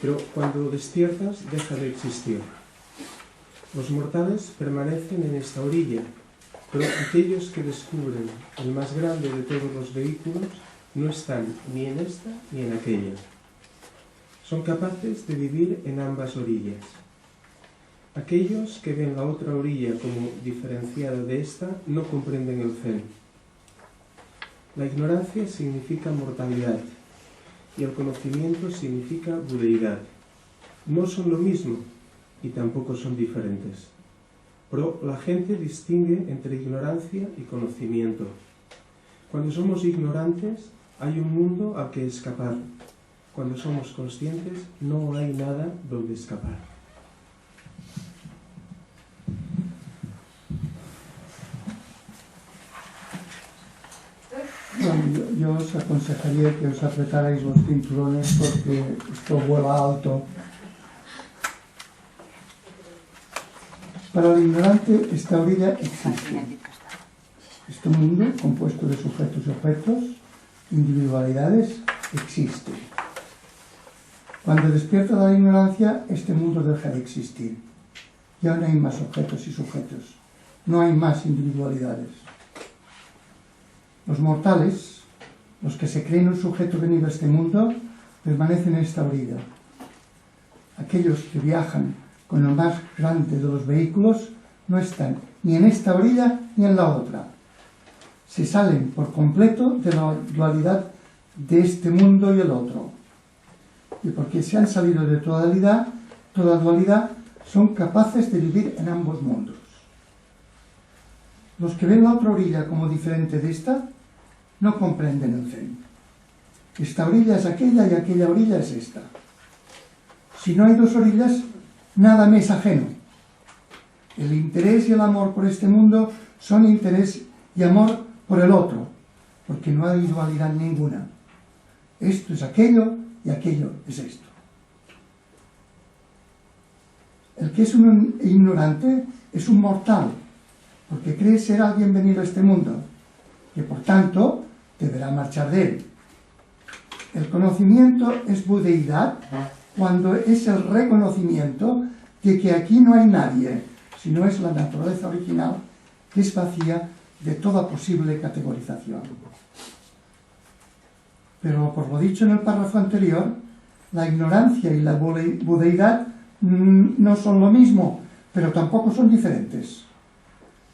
pero cuando despiertas deja de existir. Los mortales permanecen en esta orilla, pero aquellos que descubren el más grande de todos los vehículos no están ni en esta ni en aquella. Son capaces de vivir en ambas orillas. Aquellos que ven la otra orilla como diferenciada de esta no comprenden el Zen. La ignorancia significa mortalidad y el conocimiento significa budeidad. No son lo mismo y tampoco son diferentes. Pero la gente distingue entre ignorancia y conocimiento. Cuando somos ignorantes, hay un mundo al que escapar. Cuando somos conscientes, no hay nada donde escapar. Bueno, yo os aconsejaría que os apretarais los cinturones porque esto vuela alto. Para el ignorante, esta orilla existe. Este mundo, compuesto de sujetos y objetos, individualidades, existe. Cuando despierta la ignorancia, este mundo deja de existir. Ya no hay más objetos y sujetos. No hay más individualidades. Los mortales, los que se creen un sujeto venido a este mundo, permanecen en esta orilla. Aquellos que viajan con el más grande de los vehículos no están ni en esta orilla ni en la otra. Se salen por completo de la dualidad de este mundo y el otro. Y porque se han salido de toda dualidad, son capaces de vivir en ambos mundos. Los que ven la otra orilla como diferente de esta, no comprenden el Zen. Esta orilla es aquella y aquella orilla es esta. Si no hay dos orillas, nada me es ajeno. El interés y el amor por este mundo son interés y amor por el otro, porque no hay dualidad ninguna. Esto es aquello y aquello es esto. El que es un ignorante es un mortal, porque cree ser alguien venido a este mundo, que por tanto deberá marchar de él. El conocimiento es budeidad cuando es el reconocimiento de que aquí no hay nadie, sino es la naturaleza original que es vacía de toda posible categorización. Pero por lo dicho en el párrafo anterior, la ignorancia y la budeidad no son lo mismo, pero tampoco son diferentes.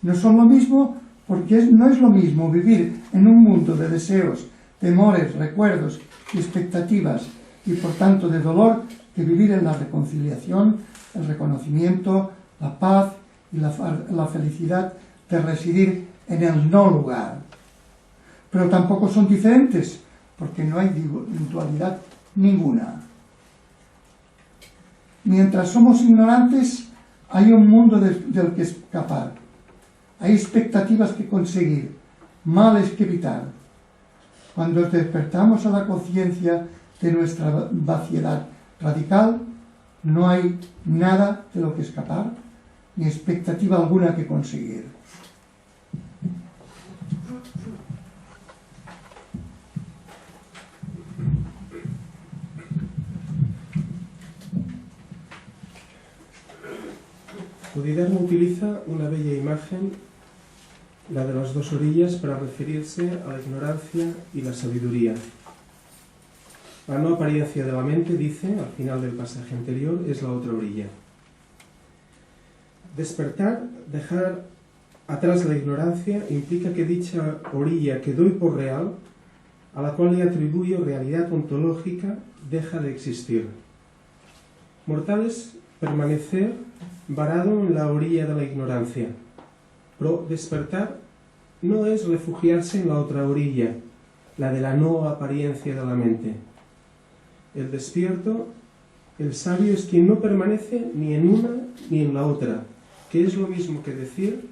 No son lo mismo porque no es lo mismo vivir en un mundo de deseos, temores, recuerdos y expectativas y por tanto de dolor que vivir en la reconciliación, el reconocimiento, la paz y la felicidad de residir en el no lugar. Pero tampoco son diferentes porque no hay dualidad ninguna. Mientras somos ignorantes, hay un mundo del que escapar. Hay expectativas que conseguir, males que evitar. Cuando despertamos a la conciencia de nuestra vaciedad radical, no hay nada de lo que escapar, ni expectativa alguna que conseguir. Bodhidharma utiliza una bella imagen, la de las dos orillas, para referirse a la ignorancia y la sabiduría. La no apariencia de la mente, dice, al final del pasaje anterior, es la otra orilla. Despertar, dejar atrás la ignorancia, implica que dicha orilla que doy por real, a la cual le atribuyo realidad ontológica, deja de existir. Mortales, permanecer varado en la orilla de la ignorancia. Pero despertar no es refugiarse en la otra orilla, la de la no apariencia de la mente. El despierto, el sabio, es quien no permanece ni en una ni en la otra, que es lo mismo que decir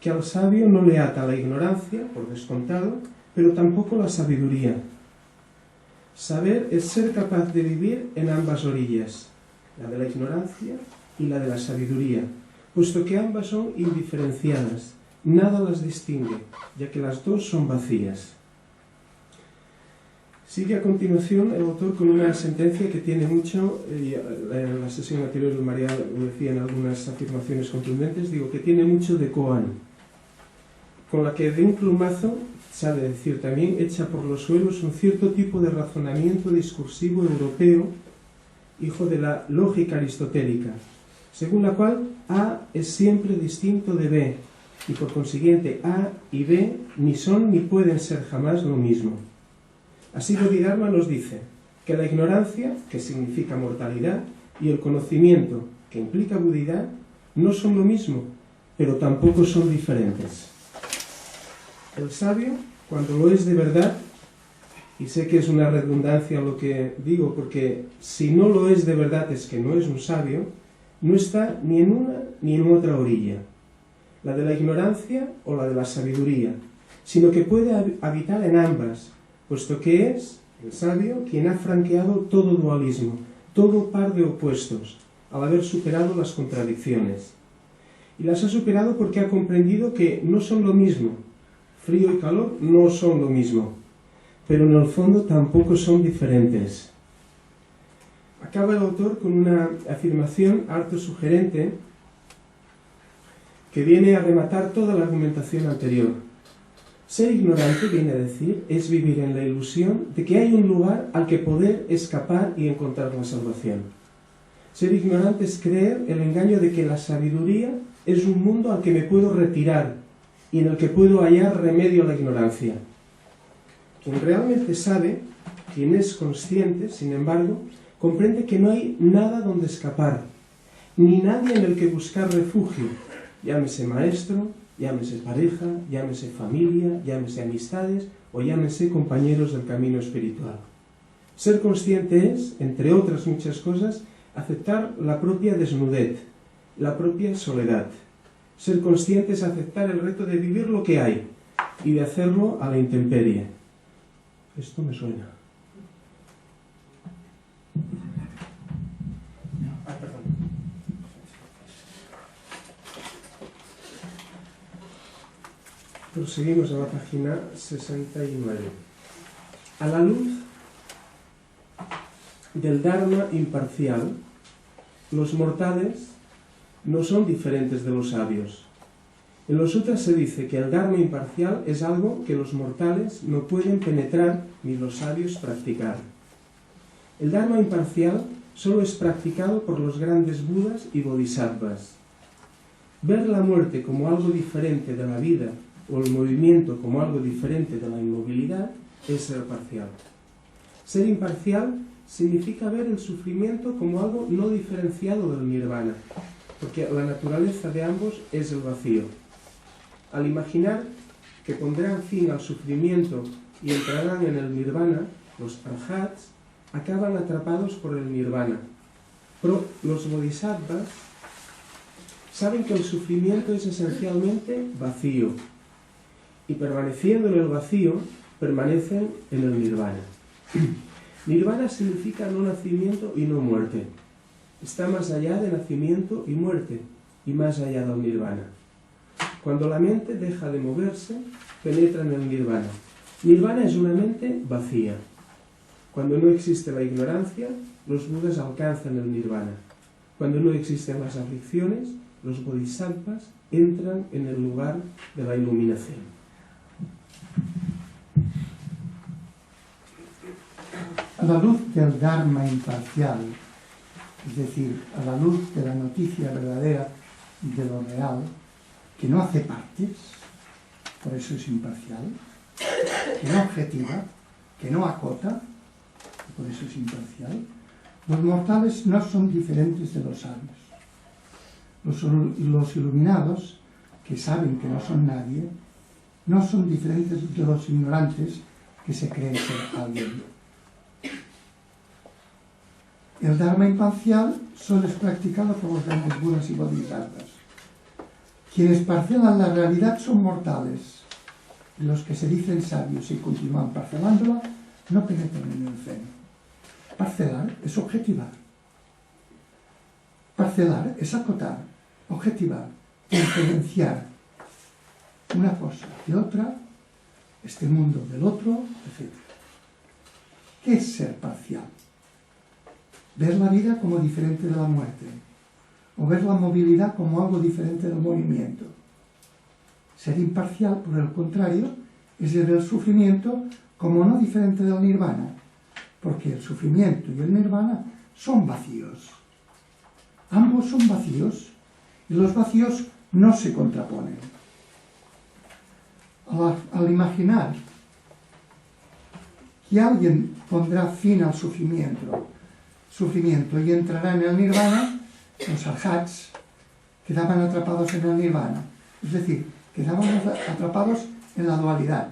que al sabio no le ata la ignorancia, por descontado, pero tampoco la sabiduría. Saber es ser capaz de vivir en ambas orillas, la de la ignorancia y la de la sabiduría, puesto que ambas son indiferenciadas, nada las distingue, ya que las dos son vacías. Sigue a continuación el autor con una sentencia que tiene mucho, y en la sesión anterior María lo decía en algunas afirmaciones contundentes, digo que tiene mucho de Koan, con la que de un plumazo, sabe decir también, echa por los suelos un cierto tipo de razonamiento discursivo europeo, hijo de la lógica aristotélica, según la cual A es siempre distinto de B, y por consiguiente A y B ni son ni pueden ser jamás lo mismo. Así Bodhidharma nos dice que la ignorancia, que significa mortalidad, y el conocimiento, que implica buddhidad, no son lo mismo, pero tampoco son diferentes. El sabio, cuando lo es de verdad, y sé que es una redundancia lo que digo, porque si no lo es de verdad es que no es un sabio, no está ni en una ni en otra orilla, la de la ignorancia o la de la sabiduría, sino que puede habitar en ambas, puesto que es, el sabio, quien ha franqueado todo dualismo, todo par de opuestos, al haber superado las contradicciones. Y las ha superado porque ha comprendido que no son lo mismo. Frío y calor no son lo mismo, pero en el fondo tampoco son diferentes. Acaba el autor con una afirmación harto sugerente que viene a rematar toda la argumentación anterior. Ser ignorante, viene a decir, es vivir en la ilusión de que hay un lugar al que poder escapar y encontrar la salvación. Ser ignorante es creer el engaño de que la sabiduría es un mundo al que me puedo retirar y en el que puedo hallar remedio a la ignorancia. Quien realmente sabe, quien es consciente, sin embargo, comprende que no hay nada donde escapar, ni nadie en el que buscar refugio, llámese maestro, llámese pareja, llámese familia, llámese amistades o llámese compañeros del camino espiritual. Ser consciente es, entre otras muchas cosas, aceptar la propia desnudez, la propia soledad. Ser consciente es aceptar el reto de vivir lo que hay y de hacerlo a la intemperie. Esto me suena. Perdón. Proseguimos a la página 69. A la luz del Dharma imparcial, los mortales no son diferentes de los sabios. En los sutras se dice que el Dharma imparcial es algo que los mortales no pueden penetrar ni los sabios practicar. El Dharma imparcial solo es practicado por los grandes Budas y Bodhisattvas. Ver la muerte como algo diferente de la vida o el movimiento como algo diferente de la inmovilidad es ser parcial. Ser imparcial significa ver el sufrimiento como algo no diferenciado del nirvana, porque la naturaleza de ambos es el vacío. Al imaginar que pondrán fin al sufrimiento y entrarán en el nirvana, los arhats acaban atrapados por el nirvana. Pero los bodhisattvas saben que el sufrimiento es esencialmente vacío, y permaneciendo en el vacío, permanecen en el nirvana. Nirvana significa no nacimiento y no muerte. Está más allá de nacimiento y muerte, y más allá del nirvana. Cuando la mente deja de moverse, penetra en el nirvana. Nirvana es una mente vacía. Cuando no existe la ignorancia, los budas alcanzan el nirvana. Cuando no existen las aflicciones, los bodhisattvas entran en el lugar de la iluminación. A la luz del Dharma imparcial, es decir, a la luz de la noticia verdadera de lo real, que no hace partes, por eso es imparcial, que no objetiva, que no acota, por eso es imparcial, los mortales no son diferentes de los sabios. Los iluminados, que saben que no son nadie, no son diferentes de los ignorantes que se creen ser alguien. El Dharma imparcial solo es practicado por los grandes Budas y Bodhisattvas. Quienes parcelan la realidad son mortales. Los que se dicen sabios y continúan parcelándola no penetran en el zen. Parcelar es objetivar. Parcelar es acotar, objetivar, diferenciar una cosa de otra, este mundo del otro, etc. ¿Qué es ser parcial? Ver la vida como diferente de la muerte, o ver la movilidad como algo diferente del movimiento. Ser imparcial, por el contrario, es ver el sufrimiento como no diferente del nirvana, porque el sufrimiento y el nirvana son vacíos. Ambos son vacíos, y los vacíos no se contraponen. Al imaginar que alguien pondrá fin al sufrimiento y entrará en el nirvana, los arhats quedaban atrapados en el nirvana, es decir, quedaban atrapados en la dualidad.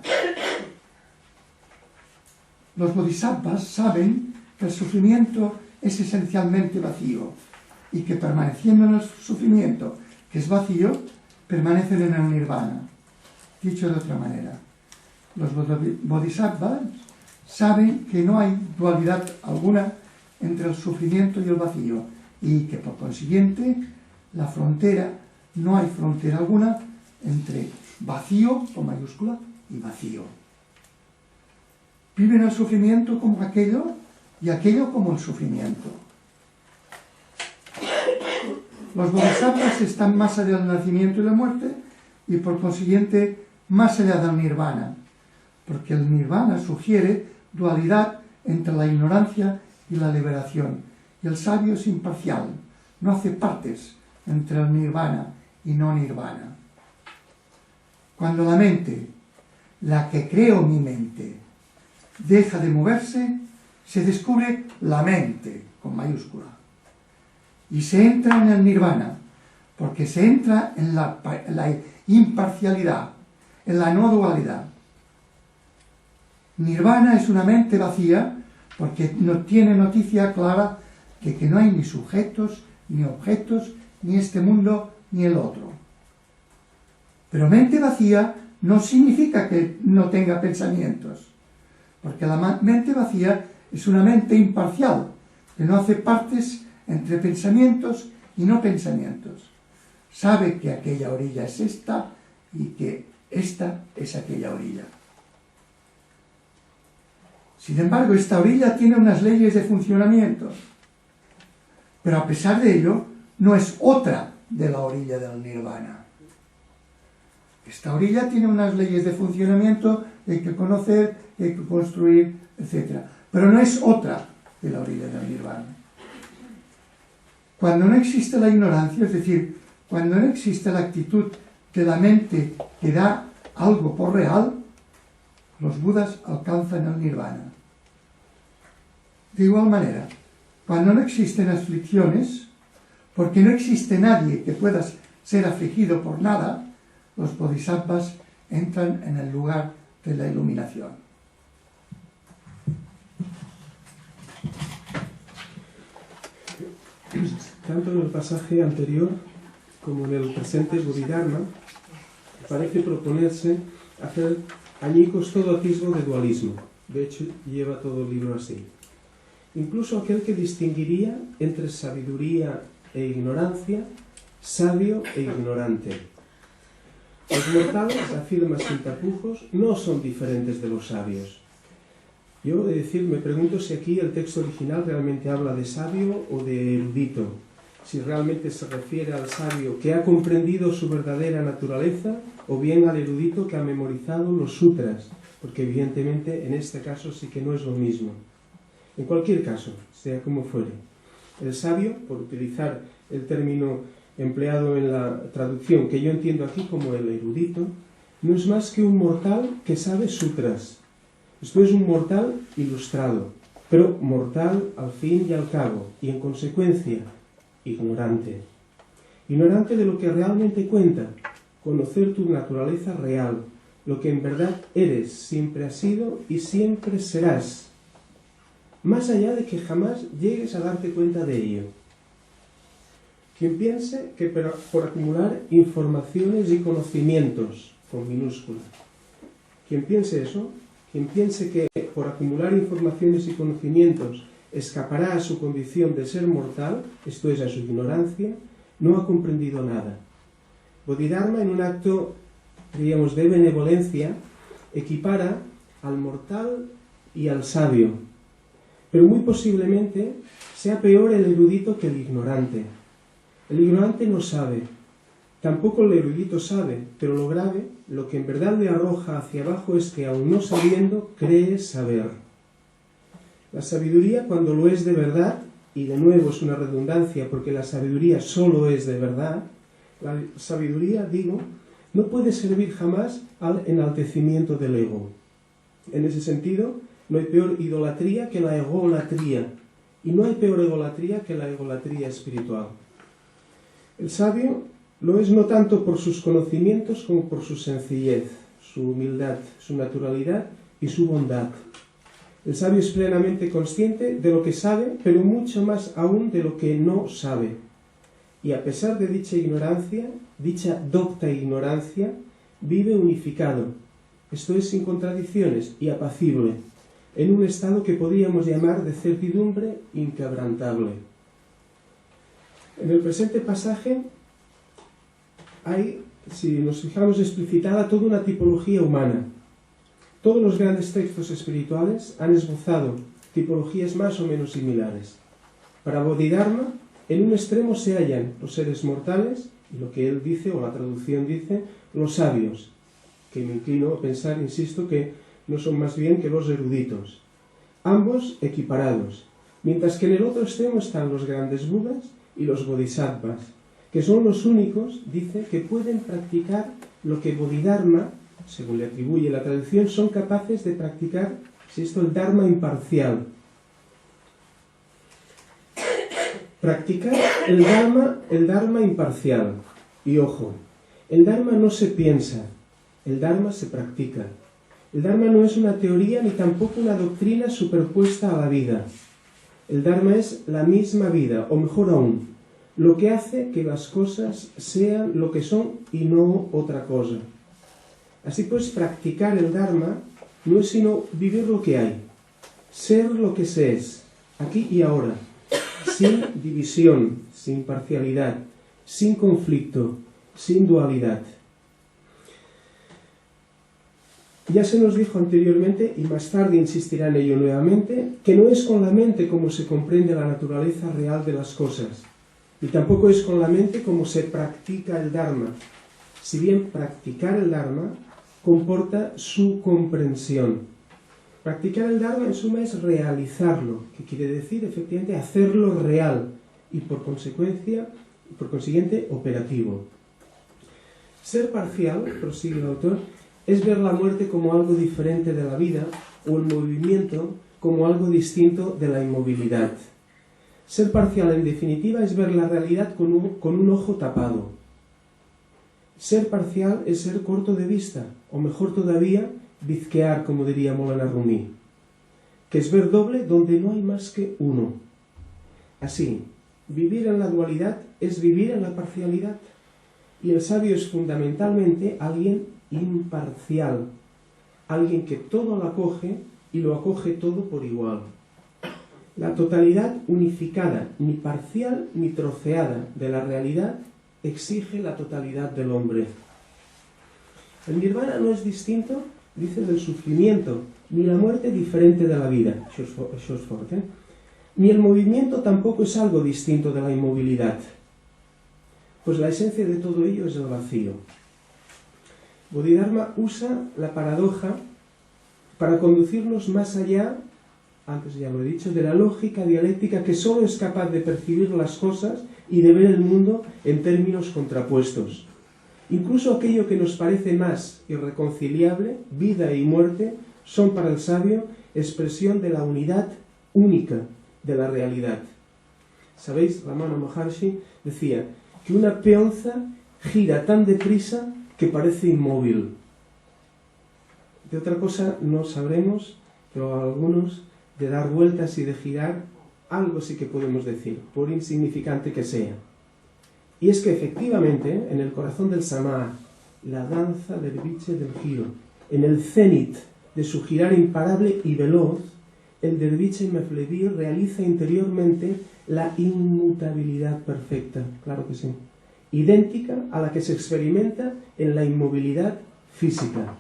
Los bodhisattvas saben que el sufrimiento es esencialmente vacío y que permaneciendo en el sufrimiento, que es vacío, permanecen en el nirvana. Dicho de otra manera, los bodhisattvas saben que no hay dualidad alguna entre el sufrimiento y el vacío y que por consiguiente no hay frontera alguna entre vacío con mayúscula y vacío. Viven el sufrimiento como aquello y aquello como el sufrimiento. Los bodhisattvas están más allá del nacimiento y la muerte y por consiguiente más allá del nirvana, porque el nirvana sugiere dualidad entre la ignorancia y la liberación, y el sabio es imparcial, no hace partes entre el nirvana y no nirvana. Cuando la mente, la que creo mi mente, deja de moverse, se descubre la mente, con mayúscula, y se entra en el nirvana, porque se entra en la imparcialidad, en la no dualidad. Nirvana es una mente vacía porque no tiene noticia clara de que no hay ni sujetos, ni objetos, ni este mundo, ni el otro. Pero mente vacía no significa que no tenga pensamientos, porque la mente vacía es una mente imparcial, que no hace partes entre pensamientos y no pensamientos. Sabe que aquella orilla es esta y que esta es aquella orilla. Sin embargo, esta orilla tiene unas leyes de funcionamiento, pero a pesar de ello, no es otra de la orilla del nirvana. Esta orilla tiene unas leyes de funcionamiento que hay que conocer, que hay que construir, etc. Pero no es otra de la orilla del nirvana. Cuando no existe la ignorancia, es decir, cuando no existe la actitud de la mente que da algo por real, los budas alcanzan el nirvana. De igual manera, cuando no existen aflicciones, porque no existe nadie que pueda ser afligido por nada, los bodhisattvas entran en el lugar de la iluminación. Tanto en el pasaje anterior como en el presente Bodhidharma parece proponerse hacer añicos todo atisbo de dualismo. De hecho, lleva todo el libro así. Incluso aquel que distinguiría entre sabiduría e ignorancia, sabio e ignorante. Los mortales, afirma sin tapujos, no son diferentes de los sabios. Yo, de decir, me pregunto si aquí el texto original realmente habla de sabio o de erudito, si realmente se refiere al sabio que ha comprendido su verdadera naturaleza o bien al erudito que ha memorizado los sutras, porque evidentemente en este caso sí que no es lo mismo. En cualquier caso, sea como fuere, el sabio, por utilizar el término empleado en la traducción que yo entiendo aquí como el erudito, no es más que un mortal que sabe sutras. Esto es un mortal ilustrado, pero mortal al fin y al cabo, y en consecuencia, ignorante. Ignorante de lo que realmente cuenta, conocer tu naturaleza real, lo que en verdad eres, siempre has sido y siempre serás, más allá de que jamás llegues a darte cuenta de ello. Quien piense que por acumular informaciones y conocimientos, con minúscula, quien piense eso, quien piense que por acumular informaciones y conocimientos escapará a su condición de ser mortal, esto es, a su ignorancia, no ha comprendido nada. Bodhidharma, en un acto, diríamos, de benevolencia, equipara al mortal y al sabio, pero muy posiblemente sea peor el erudito que el ignorante. El ignorante no sabe, tampoco el erudito sabe, pero lo grave, lo que en verdad le arroja hacia abajo es que, aun no sabiendo, cree saber. La sabiduría, cuando lo es de verdad, y de nuevo es una redundancia porque la sabiduría solo es de verdad, la sabiduría, digo, no puede servir jamás al enaltecimiento del ego. En ese sentido, no hay peor idolatría que la egolatría, y no hay peor egolatría que la egolatría espiritual. El sabio lo es no tanto por sus conocimientos como por su sencillez, su humildad, su naturalidad y su bondad. El sabio es plenamente consciente de lo que sabe, pero mucho más aún de lo que no sabe. Y a pesar de dicha ignorancia, dicha docta ignorancia, vive unificado, esto es sin contradicciones y apacible, en un estado que podríamos llamar de certidumbre inquebrantable. En el presente pasaje hay, si nos fijamos, explicitada toda una tipología humana. Todos los grandes textos espirituales han esbozado tipologías más o menos similares. Para Bodhidharma, en un extremo se hallan los seres mortales, y lo que él dice, o la traducción dice, los sabios, que me inclino a pensar, insisto, que no son más bien que los eruditos. Ambos equiparados, mientras que en el otro extremo están los grandes budas y los bodhisattvas, que son los únicos, dice, que pueden practicar lo que Bodhidharma, según le atribuye la tradición, son capaces de practicar, si esto, el Dharma imparcial. Practicar el Dharma imparcial. Y ojo, el Dharma no se piensa, el Dharma se practica. El Dharma no es una teoría ni tampoco una doctrina superpuesta a la vida. El Dharma es la misma vida, o mejor aún, lo que hace que las cosas sean lo que son y no otra cosa. Así pues, practicar el Dharma no es sino vivir lo que hay, ser lo que se es, aquí y ahora, sin división, sin parcialidad, sin conflicto, sin dualidad. Ya se nos dijo anteriormente, y más tarde insistirá en ello nuevamente, que no es con la mente como se comprende la naturaleza real de las cosas, y tampoco es con la mente como se practica el Dharma, si bien practicar el Dharma comporta su comprensión. Practicar el Dharma en suma es realizarlo, que quiere decir efectivamente hacerlo real y por consiguiente operativo. Ser parcial, prosigue el autor, es ver la muerte como algo diferente de la vida o el movimiento como algo distinto de la inmovilidad. Ser parcial, en definitiva, es ver la realidad con un ojo tapado. Ser parcial es ser corto de vista, o mejor todavía, bizquear, como diría Maulana Rumi, que es ver doble donde no hay más que uno. Así, vivir en la dualidad es vivir en la parcialidad, y el sabio es fundamentalmente alguien imparcial, alguien que todo lo acoge y lo acoge todo por igual. La totalidad unificada, ni parcial ni troceada de la realidad, exige la totalidad del hombre. El nirvana no es distinto, dice, del sufrimiento, ni la muerte diferente de la vida, ni el movimiento tampoco es algo distinto de la inmovilidad, pues la esencia de todo ello es el vacío. Bodhidharma usa la paradoja para conducirnos más allá, antes ya lo he dicho, de la lógica dialéctica que solo es capaz de percibir las cosas y de ver el mundo en términos contrapuestos. Incluso aquello que nos parece más irreconciliable, vida y muerte, son para el sabio expresión de la unidad única de la realidad. ¿Sabéis? Ramana Maharshi decía que una peonza gira tan deprisa que parece inmóvil. De otra cosa no sabremos, pero algunos de dar vueltas y de girar, algo sí que podemos decir, por insignificante que sea. Y es que efectivamente, en el corazón del Samadhi, la danza del biche del giro, en el cenit de su girar imparable y veloz, el derviche Mevlevi realiza interiormente la inmutabilidad perfecta, claro que sí, idéntica a la que se experimenta en la inmovilidad física.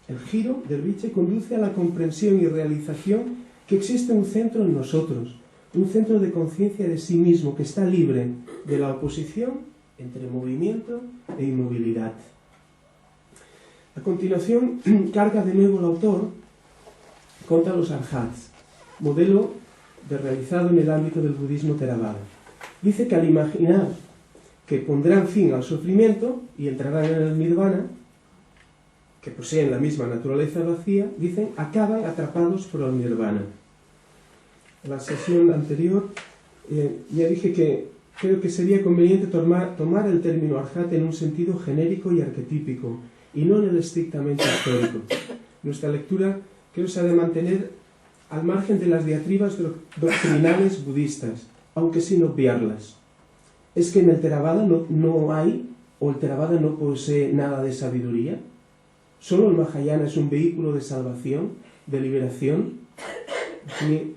El giro del biche conduce a la comprensión y realización que existe un centro en nosotros, un centro de conciencia de sí mismo que está libre de la oposición entre movimiento e inmovilidad. A continuación, carga de nuevo el autor contra los arhats, modelo realizado en el ámbito del budismo Theravada. Dice que al imaginar que pondrán fin al sufrimiento y entrarán en el nirvana, que poseen la misma naturaleza vacía, dicen, acaban atrapados por el nirvana. En la sesión anterior ya dije que creo que sería conveniente tomar el término arhat en un sentido genérico y arquetípico, y no en el estrictamente histórico. Nuestra lectura creo se ha de mantener al margen de las diatribas doctrinales budistas, aunque sin obviarlas. ¿Es que en el Theravada no hay, o el Theravada no posee nada de sabiduría? ¿Solo el Mahayana es un vehículo de salvación, de liberación? Aquí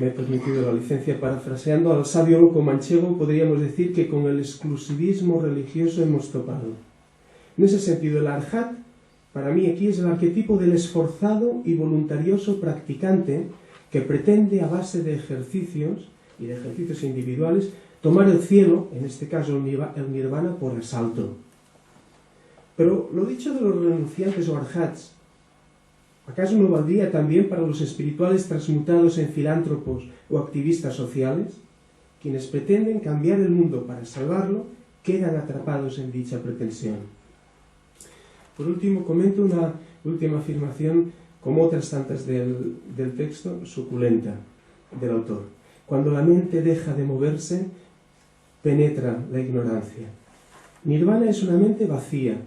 me he permitido la licencia parafraseando al sabio loco manchego, podríamos decir que con el exclusivismo religioso hemos topado. En ese sentido, el arhat, para mí aquí es el arquetipo del esforzado y voluntarioso practicante que pretende, a base de ejercicios y de ejercicios individuales, tomar el cielo, en este caso el nirvana, por asalto. Pero lo dicho de los renunciantes o arhats, ¿acaso no valdría también para los espirituales transmutados en filántropos o activistas sociales? Quienes pretenden cambiar el mundo para salvarlo quedan atrapados en dicha pretensión. Por último, comento una última afirmación, como otras tantas del texto, suculenta del autor. Cuando la mente deja de moverse, penetra la ignorancia. Nirvana es una mente vacía,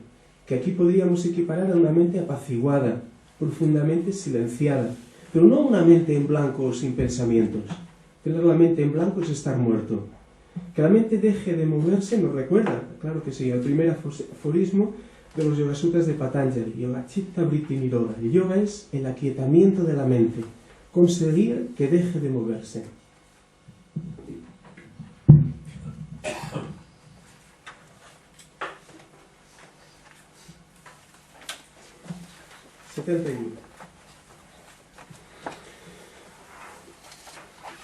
que aquí podríamos equiparar a una mente apaciguada, profundamente silenciada, pero no una mente en blanco o sin pensamientos. Tener la mente en blanco es estar muerto. Que la mente deje de moverse nos recuerda, claro que sí, el primer aforismo de los Yogasutras de Patanjali, Yoga Chitta Vritti Nirodha. El yoga es el aquietamiento de la mente, conseguir que deje de moverse.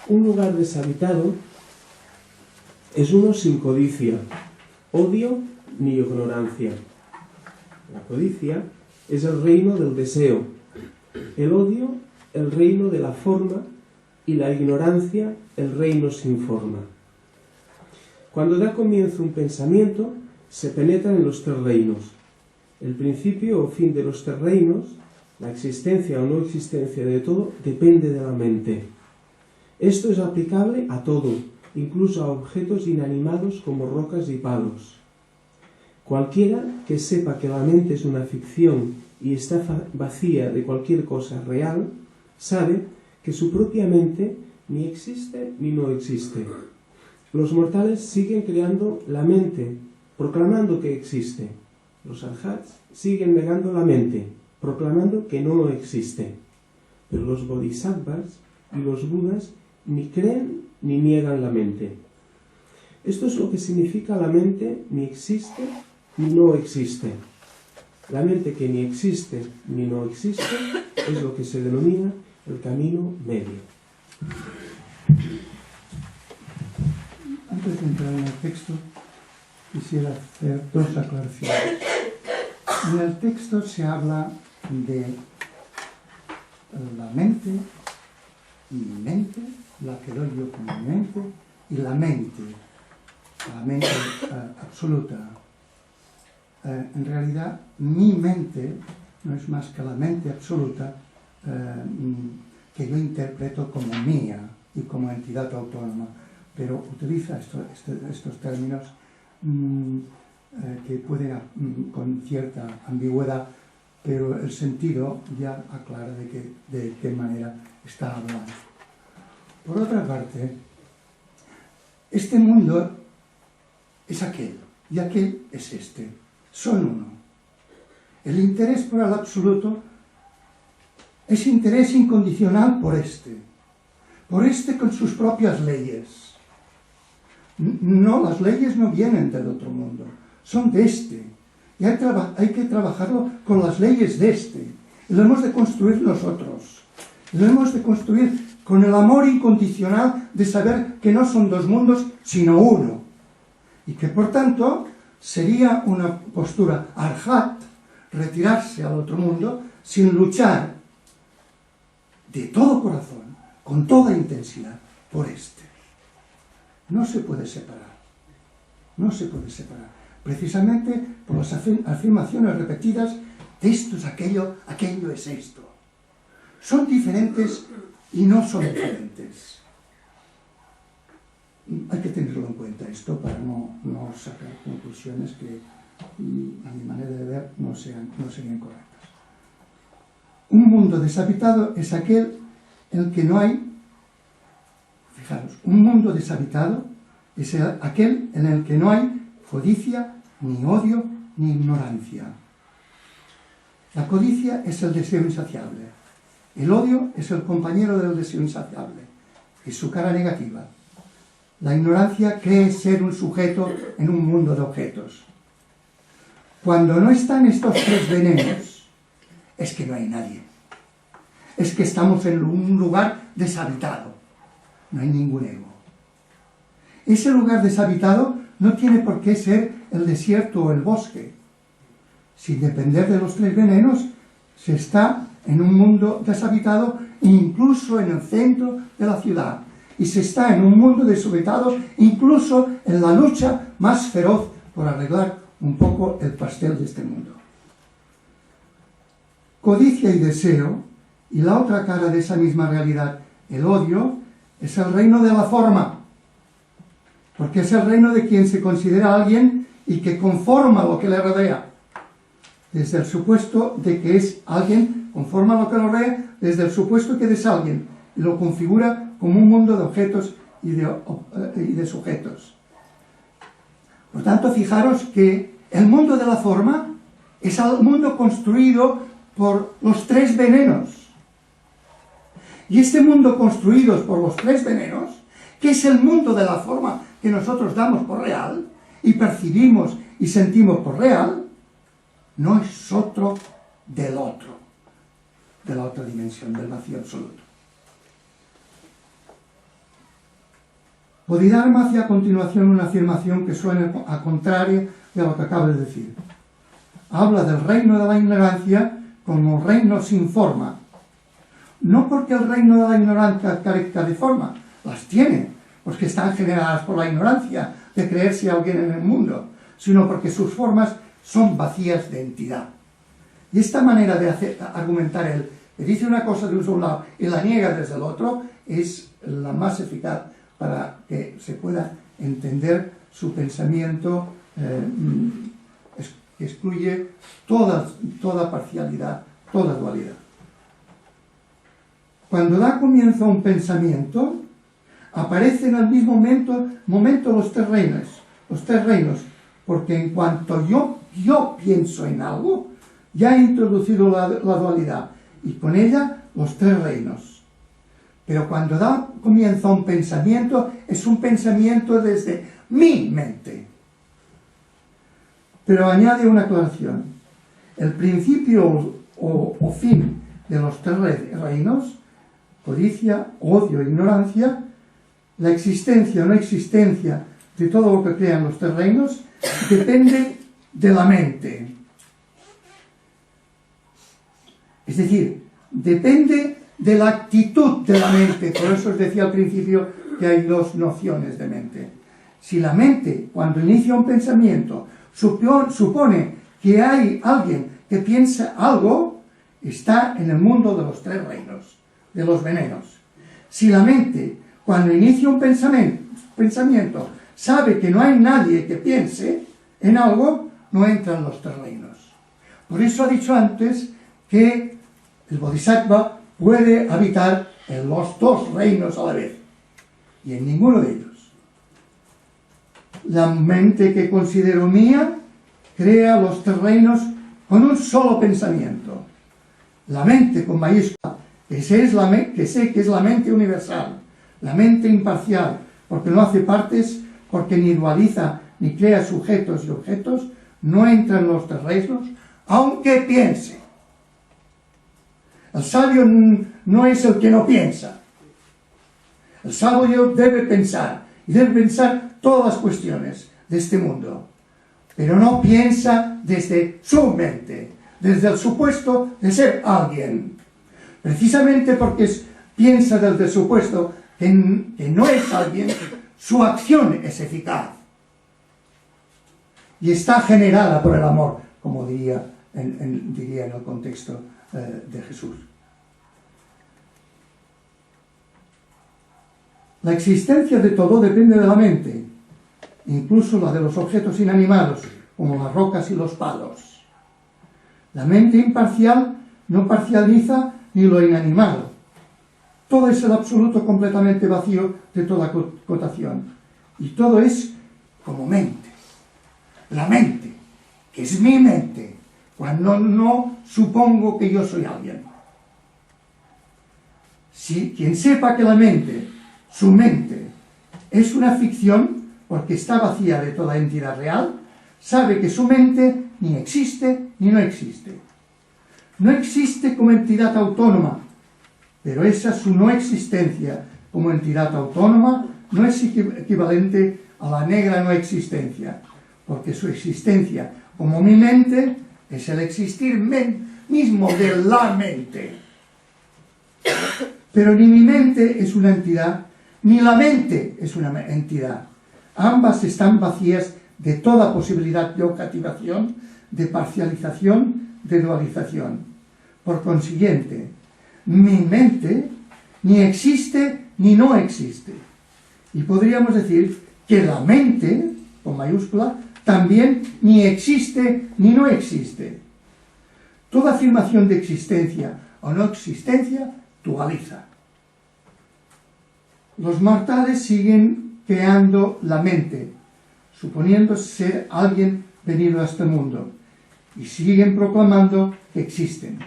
Un lugar deshabitado es uno sin codicia, odio ni ignorancia. La codicia es el reino del deseo, el odio el reino de la forma y la ignorancia el reino sin forma. Cuando da comienzo un pensamiento, se penetra en los tres reinos. El principio o fin de los tres reinos, la existencia o no existencia de todo, depende de la mente. Esto es aplicable a todo, incluso a objetos inanimados como rocas y palos. Cualquiera que sepa que la mente es una ficción y está vacía de cualquier cosa real, sabe que su propia mente ni existe ni no existe. Los mortales siguen creando la mente, proclamando que existe. Los arhats siguen negando la mente, proclamando que no existe. Pero los bodhisattvas y los budas ni creen ni niegan la mente. Esto es lo que significa la mente ni existe ni no existe. La mente que ni existe ni no existe es lo que se denomina el camino medio. Antes de entrar en el texto, quisiera hacer dos aclaraciones. En el texto se habla de la mente, mi mente, la que doy yo como mi mente, y la mente absoluta. En realidad, mi mente no es más que la mente absoluta que yo interpreto como mía y como entidad autónoma, pero utiliza estos términos que pueden con cierta ambigüedad, pero el sentido ya aclara de qué manera está hablando. Por otra parte, este mundo es aquel y aquel es este, son uno. El interés por el absoluto es interés incondicional por este con sus propias leyes. No, las leyes no vienen del otro mundo, son de este. Y hay que trabajarlo con las leyes de este. Y lo hemos de construir nosotros. lo hemos de construir con el amor incondicional de saber que no son dos mundos, sino uno. Y que, por tanto, sería una postura arhat, retirarse al otro mundo, sin luchar de todo corazón, con toda intensidad, por este. No se puede separar. No se puede separar. Precisamente por las afirmaciones repetidas, esto es aquello, aquello es esto. Son diferentes y no son diferentes. Hay que tenerlo en cuenta esto para no sacar conclusiones que, a mi manera de ver, no serían correctas. Un mundo deshabitado es aquel en el que no hay, fijaros, un mundo deshabitado es aquel en el que no hay codicia, ni odio, ni ignorancia. La codicia es el deseo insaciable. El odio es el compañero del deseo insaciable. Es su cara negativa. La ignorancia cree ser un sujeto en un mundo de objetos. Cuando no están estos tres venenos, es que no hay nadie. Es que estamos en un lugar deshabitado. No hay ningún ego. Ese lugar deshabitado no tiene por qué ser el desierto o el bosque. Sin depender de los tres venenos, se está en un mundo deshabitado, incluso en el centro de la ciudad. Y se está en un mundo deshabitado, incluso en la lucha más feroz por arreglar un poco el pastel de este mundo. Codicia y deseo, y la otra cara de esa misma realidad, el odio, es el reino de la forma, porque es el reino de quien se considera alguien y que conforma lo que le rodea, desde el supuesto de que es alguien, conforma lo que lo rodea, desde el supuesto que es alguien, y lo configura como un mundo de objetos y de sujetos. Por tanto, fijaros que el mundo de la forma es el mundo construido por los tres venenos. Y este mundo construido por los tres venenos, que es el mundo de la forma que nosotros damos por real, y percibimos y sentimos por real, no es otro del otro, de la otra dimensión, del vacío absoluto. Bodhidharma hace a continuación una afirmación que suena a contrario de lo que acabo de decir. Habla del reino de la ignorancia como reino sin forma. No porque el reino de la ignorancia carezca de forma, las tiene, porque están generadas por la ignorancia de creerse alguien en el mundo, sino porque sus formas son vacías de entidad. Y esta manera de argumentar él, que dice una cosa de un solo lado y la niega desde el otro, es la más eficaz para que se pueda entender su pensamiento, que excluye toda parcialidad, toda dualidad. Cuando da comienzo a un pensamiento, aparecen en el mismo momento los tres reinos, porque en cuanto yo pienso en algo, ya he introducido la dualidad, y con ella los tres reinos. Pero cuando da comienzo a un pensamiento, es un pensamiento desde mi mente. Pero añade una aclaración. El principio o fin de los tres reinos, codicia, odio e ignorancia, la existencia o no existencia de todo lo que crean los tres reinos, depende de la mente. Es decir, depende de la actitud de la mente. Por eso os decía al principio que hay dos nociones de mente. Si la mente, cuando inicia un pensamiento, supone que hay alguien que piensa algo, está en el mundo de los tres reinos, de los venenos. Si la mente, cuando inicia un pensamiento, sabe que no hay nadie que piense en algo, no entra en los tres reinos. Por eso ha dicho antes que el Bodhisattva puede habitar en los dos reinos a la vez, y en ninguno de ellos. La mente que considero mía crea los tres reinos con un solo pensamiento. La mente con mayúscula, que sé que es la mente universal, la mente imparcial, porque no hace partes, porque ni dualiza ni crea sujetos y objetos, no entra en los tres reinos, aunque piense. El sabio no es el que no piensa. El sabio debe pensar, y debe pensar todas las cuestiones de este mundo, pero no piensa desde su mente, desde el supuesto de ser alguien. Precisamente porque piensa desde el supuesto que no es alguien, su acción es eficaz. Y está generada por el amor, como diría en el contexto de Jesús. La existencia de todo depende de la mente, incluso la de los objetos inanimados, como las rocas y los palos. La mente imparcial no parcializa ni lo inanimado. Todo es el absoluto completamente vacío de toda cotación. Y todo es como mente. La mente, que es mi mente, cuando no supongo que yo soy alguien. Si quien sepa que la mente, su mente, es una ficción, porque está vacía de toda entidad real, sabe que su mente ni existe ni no existe. No existe como entidad autónoma, pero esa su no existencia como entidad autónoma no es equivalente a la negra no existencia, porque su existencia como mi mente es el existir mismo de la mente. Pero ni mi mente es una entidad, ni la mente es una entidad. Ambas están vacías de toda posibilidad de objetivación, de parcialización, de dualización. Por consiguiente, mi mente ni existe ni no existe. Y podríamos decir que la mente, con mayúscula, también ni existe ni no existe. Toda afirmación de existencia o no existencia dualiza. Los mortales siguen creando la mente, suponiendo ser alguien venido a este mundo, y siguen proclamando que existen.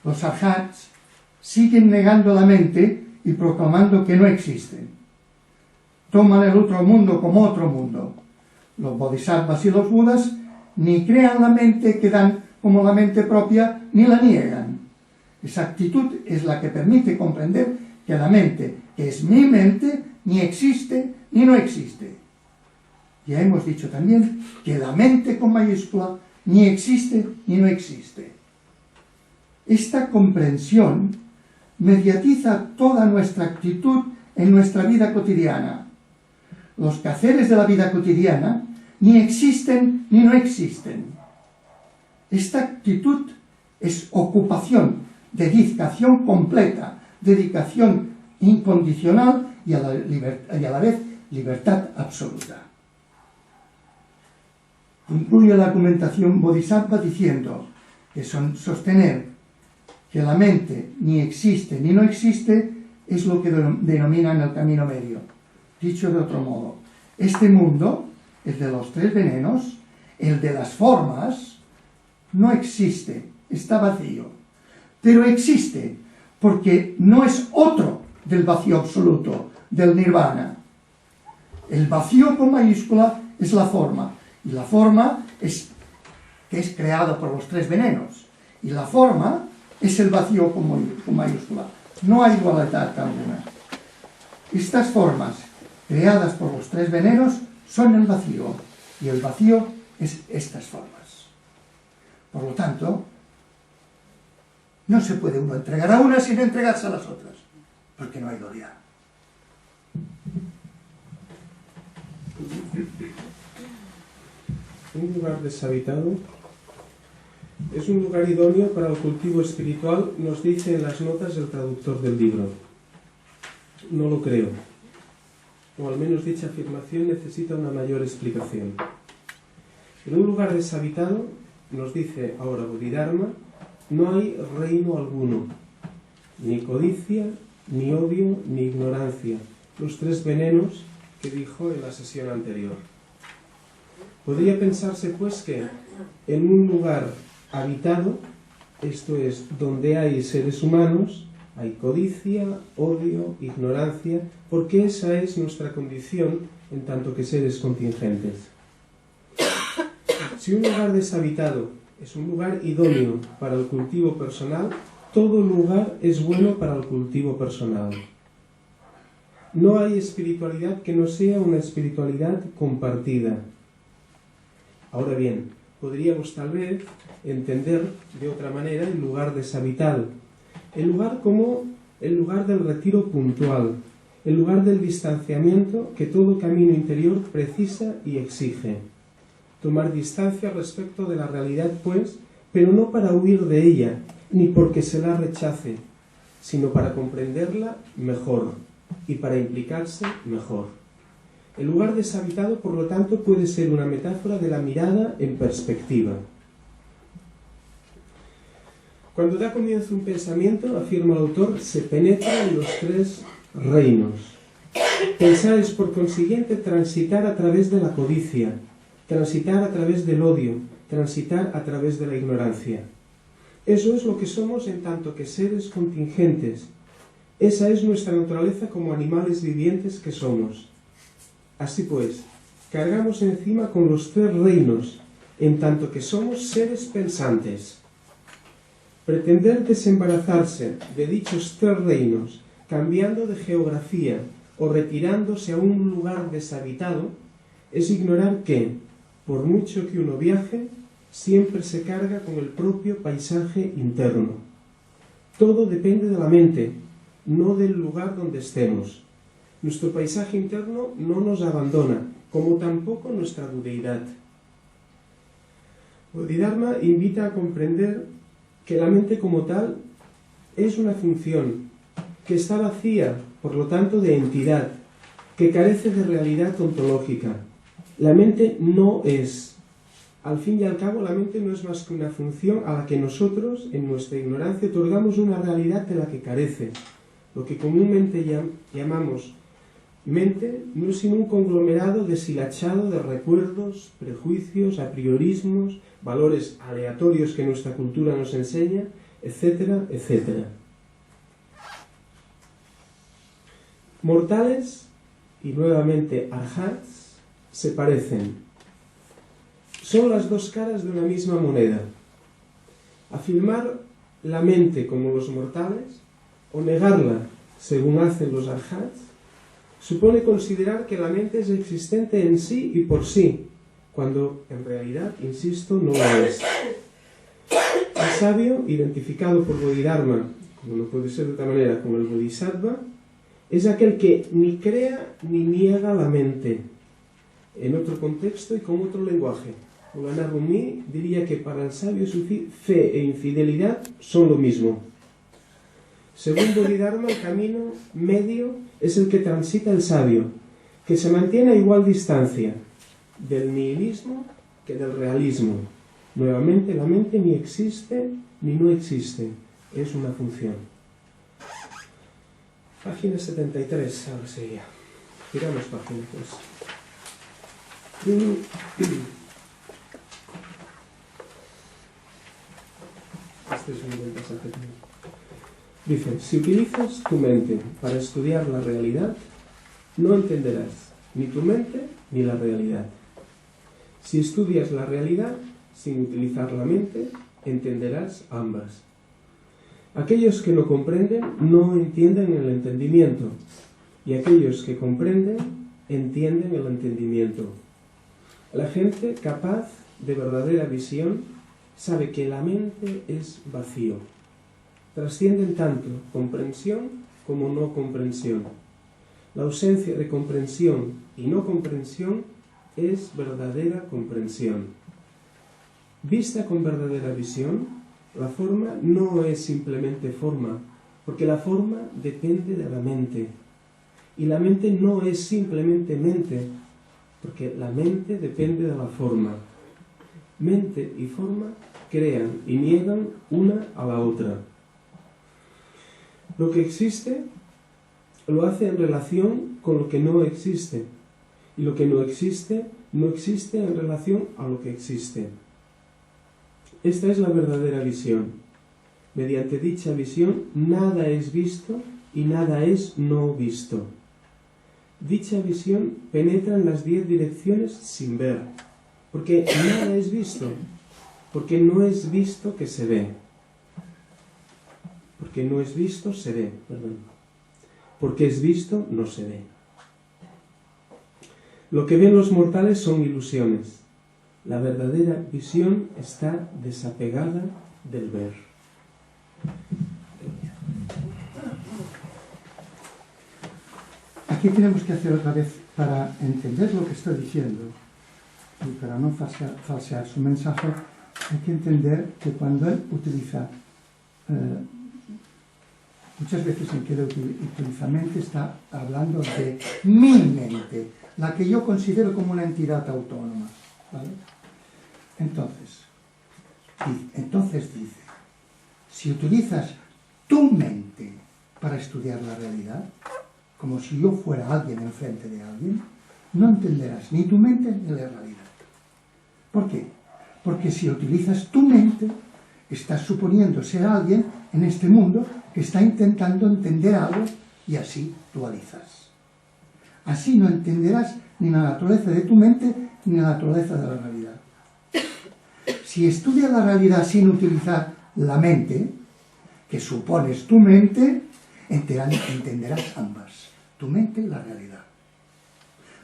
Los arhats siguen negando la mente y proclamando que no existen. Toman el otro mundo como otro mundo. Los bodhisattvas y los budas ni crean la mente que dan como la mente propia, ni la niegan. Esa actitud es la que permite comprender que la mente, que es mi mente, ni existe ni no existe. Ya hemos dicho también que la mente con mayúscula ni existe ni no existe. Esta comprensión mediatiza toda nuestra actitud en nuestra vida cotidiana. Los quehaceres de la vida cotidiana ni existen ni no existen. Esta actitud es ocupación, dedicación completa, dedicación incondicional y a la vez libertad absoluta. Concluye la argumentación bodhisattva diciendo que sostener que la mente ni existe ni no existe es lo que denominan el camino medio. Dicho de otro modo, este mundo, el de los tres venenos, el de las formas, no existe, está vacío. Pero existe porque no es otro del vacío absoluto, del nirvana. El vacío con mayúscula es la forma, y la forma es creada por los tres venenos, y la forma es el vacío con mayúscula. No hay dualidad alguna. Estas formas creadas por los tres venenos son el vacío, y el vacío es estas formas. Por lo tanto, no se puede uno entregar a una sin entregarse a las otras, porque no hay dualidad. Un lugar deshabitado es un lugar idóneo para el cultivo espiritual, nos dice en las notas el traductor del libro. No lo creo, o al menos dicha afirmación necesita una mayor explicación. En un lugar deshabitado, nos dice ahora Bodhidharma, no hay reino alguno, ni codicia, ni odio, ni ignorancia, los tres venenos que dijo en la sesión anterior. Podría pensarse pues que en un lugar habitado, esto es, donde hay seres humanos, hay codicia, odio, ignorancia, porque esa es nuestra condición en tanto que seres contingentes. Si un lugar deshabitado es un lugar idóneo para el cultivo personal, todo lugar es bueno para el cultivo personal. No hay espiritualidad que no sea una espiritualidad compartida. Ahora bien, podríamos tal vez entender de otra manera el lugar deshabitado. El lugar como el lugar del retiro puntual, el lugar del distanciamiento que todo camino interior precisa y exige. Tomar distancia respecto de la realidad, pues, pero no para huir de ella, ni porque se la rechace, sino para comprenderla mejor y para implicarse mejor. El lugar deshabitado, por lo tanto, puede ser una metáfora de la mirada en perspectiva. Cuando da comienzo un pensamiento, afirma el autor, se penetra en los tres reinos. Pensar es, por consiguiente, transitar a través de la codicia, transitar a través del odio, transitar a través de la ignorancia. Eso es lo que somos en tanto que seres contingentes. Esa es nuestra naturaleza como animales vivientes que somos. Así pues, cargamos encima con los tres reinos, en tanto que somos seres pensantes. Pretender desembarazarse de dichos tres reinos, cambiando de geografía o retirándose a un lugar deshabitado, es ignorar que, por mucho que uno viaje, siempre se carga con el propio paisaje interno. Todo depende de la mente, no del lugar donde estemos. Nuestro paisaje interno no nos abandona, como tampoco nuestra budeidad. Bodhidharma invita a comprender que la mente como tal es una función, que está vacía, por lo tanto, de entidad, que carece de realidad ontológica. La mente no es. Al fin y al cabo, la mente no es más que una función a la que nosotros, en nuestra ignorancia, otorgamos una realidad de la que carece. Lo que comúnmente llamamos mente no es sino un conglomerado deshilachado de recuerdos, prejuicios, apriorismos, valores aleatorios que nuestra cultura nos enseña, etcétera, etcétera. Mortales y nuevamente arhats se parecen. Son las dos caras de una misma moneda. Afirmar la mente como los mortales o negarla según hacen los arhats supone considerar que la mente es existente en sí y por sí, cuando en realidad, insisto, no lo es. El sabio, identificado por Bodhidharma, como no puede ser de otra manera, como el Bodhisattva, es aquel que ni crea ni niega la mente, en otro contexto y con otro lenguaje. Mulana Rumi diría que para el sabio sufí fe e infidelidad son lo mismo. Según Bodhidharma, el camino medio es el que transita el sabio, que se mantiene a igual distancia del nihilismo que del realismo. Nuevamente, la mente ni existe ni no existe, es una función. Página 73, ahora sería. Giramos página, pues. Este es un buen pasaje también. Dice, si utilizas tu mente para estudiar la realidad, no entenderás ni tu mente ni la realidad. Si estudias la realidad sin utilizar la mente, entenderás ambas. Aquellos que no comprenden no entienden el entendimiento, y aquellos que comprenden entienden el entendimiento. La gente capaz de verdadera visión sabe que la mente es vacío. Trascienden tanto comprensión como no comprensión. La ausencia de comprensión y no comprensión es verdadera comprensión. Vista con verdadera visión, la forma no es simplemente forma, porque la forma depende de la mente. Y la mente no es simplemente mente, porque la mente depende de la forma. Mente y forma crean y niegan una a la otra. Lo que existe lo hace en relación con lo que no existe, y lo que no existe en relación a lo que existe. Esta es la verdadera visión. Mediante dicha visión, nada es visto y nada es no visto. Dicha visión penetra en las 10 direcciones sin ver, porque nada es visto, porque no es visto que se ve. porque no es visto, se ve, perdón. Porque es visto, no se ve. Lo que ven los mortales son ilusiones. La verdadera visión está desapegada del ver. Aquí tenemos que hacer otra vez, para entender lo que está diciendo y para no falsear su mensaje, hay que entender que cuando él utiliza, muchas veces en que él utiliza mente, está hablando de mi mente, la que yo considero como una entidad autónoma, ¿vale? Entonces dice, si utilizas tu mente para estudiar la realidad, como si yo fuera alguien enfrente de alguien, no entenderás ni tu mente ni la realidad. ¿Por qué? Porque si utilizas tu mente, estás suponiendo ser alguien en este mundo que está intentando entender algo y así dualizas. Así no entenderás ni la naturaleza de tu mente ni la naturaleza de la realidad. Si estudias la realidad sin utilizar la mente, que supones tu mente, entenderás ambas, tu mente y la realidad.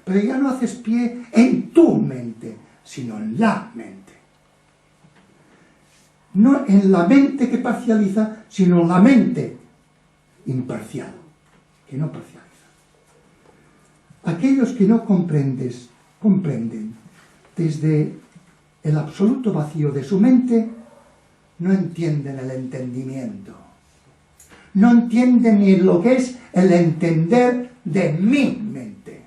Pero ya no haces pie en tu mente, sino en la mente. No en la mente que parcializa, sino en la mente imparcial, que no parcializa. Aquellos que no comprenden desde el absoluto vacío de su mente, no entienden el entendimiento. No entienden ni lo que es el entender de mi mente.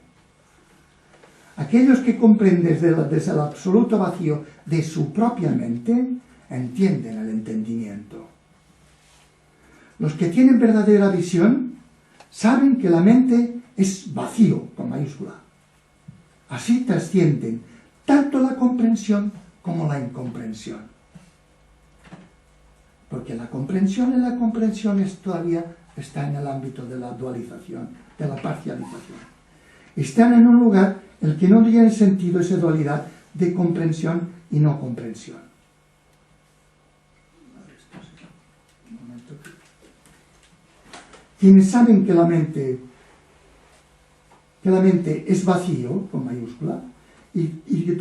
Aquellos que comprenden desde el absoluto vacío de su propia mente, entienden el entendimiento. Los que tienen verdadera visión saben que la mente es vacío, con mayúscula. Así trascienden tanto la comprensión como la incomprensión. Porque la comprensión y la comprensión todavía está en el ámbito de la dualización, de la parcialización. Están en un lugar en el que no tiene sentido esa dualidad de comprensión y no comprensión. Quienes saben que la mente es vacío, con mayúscula, y que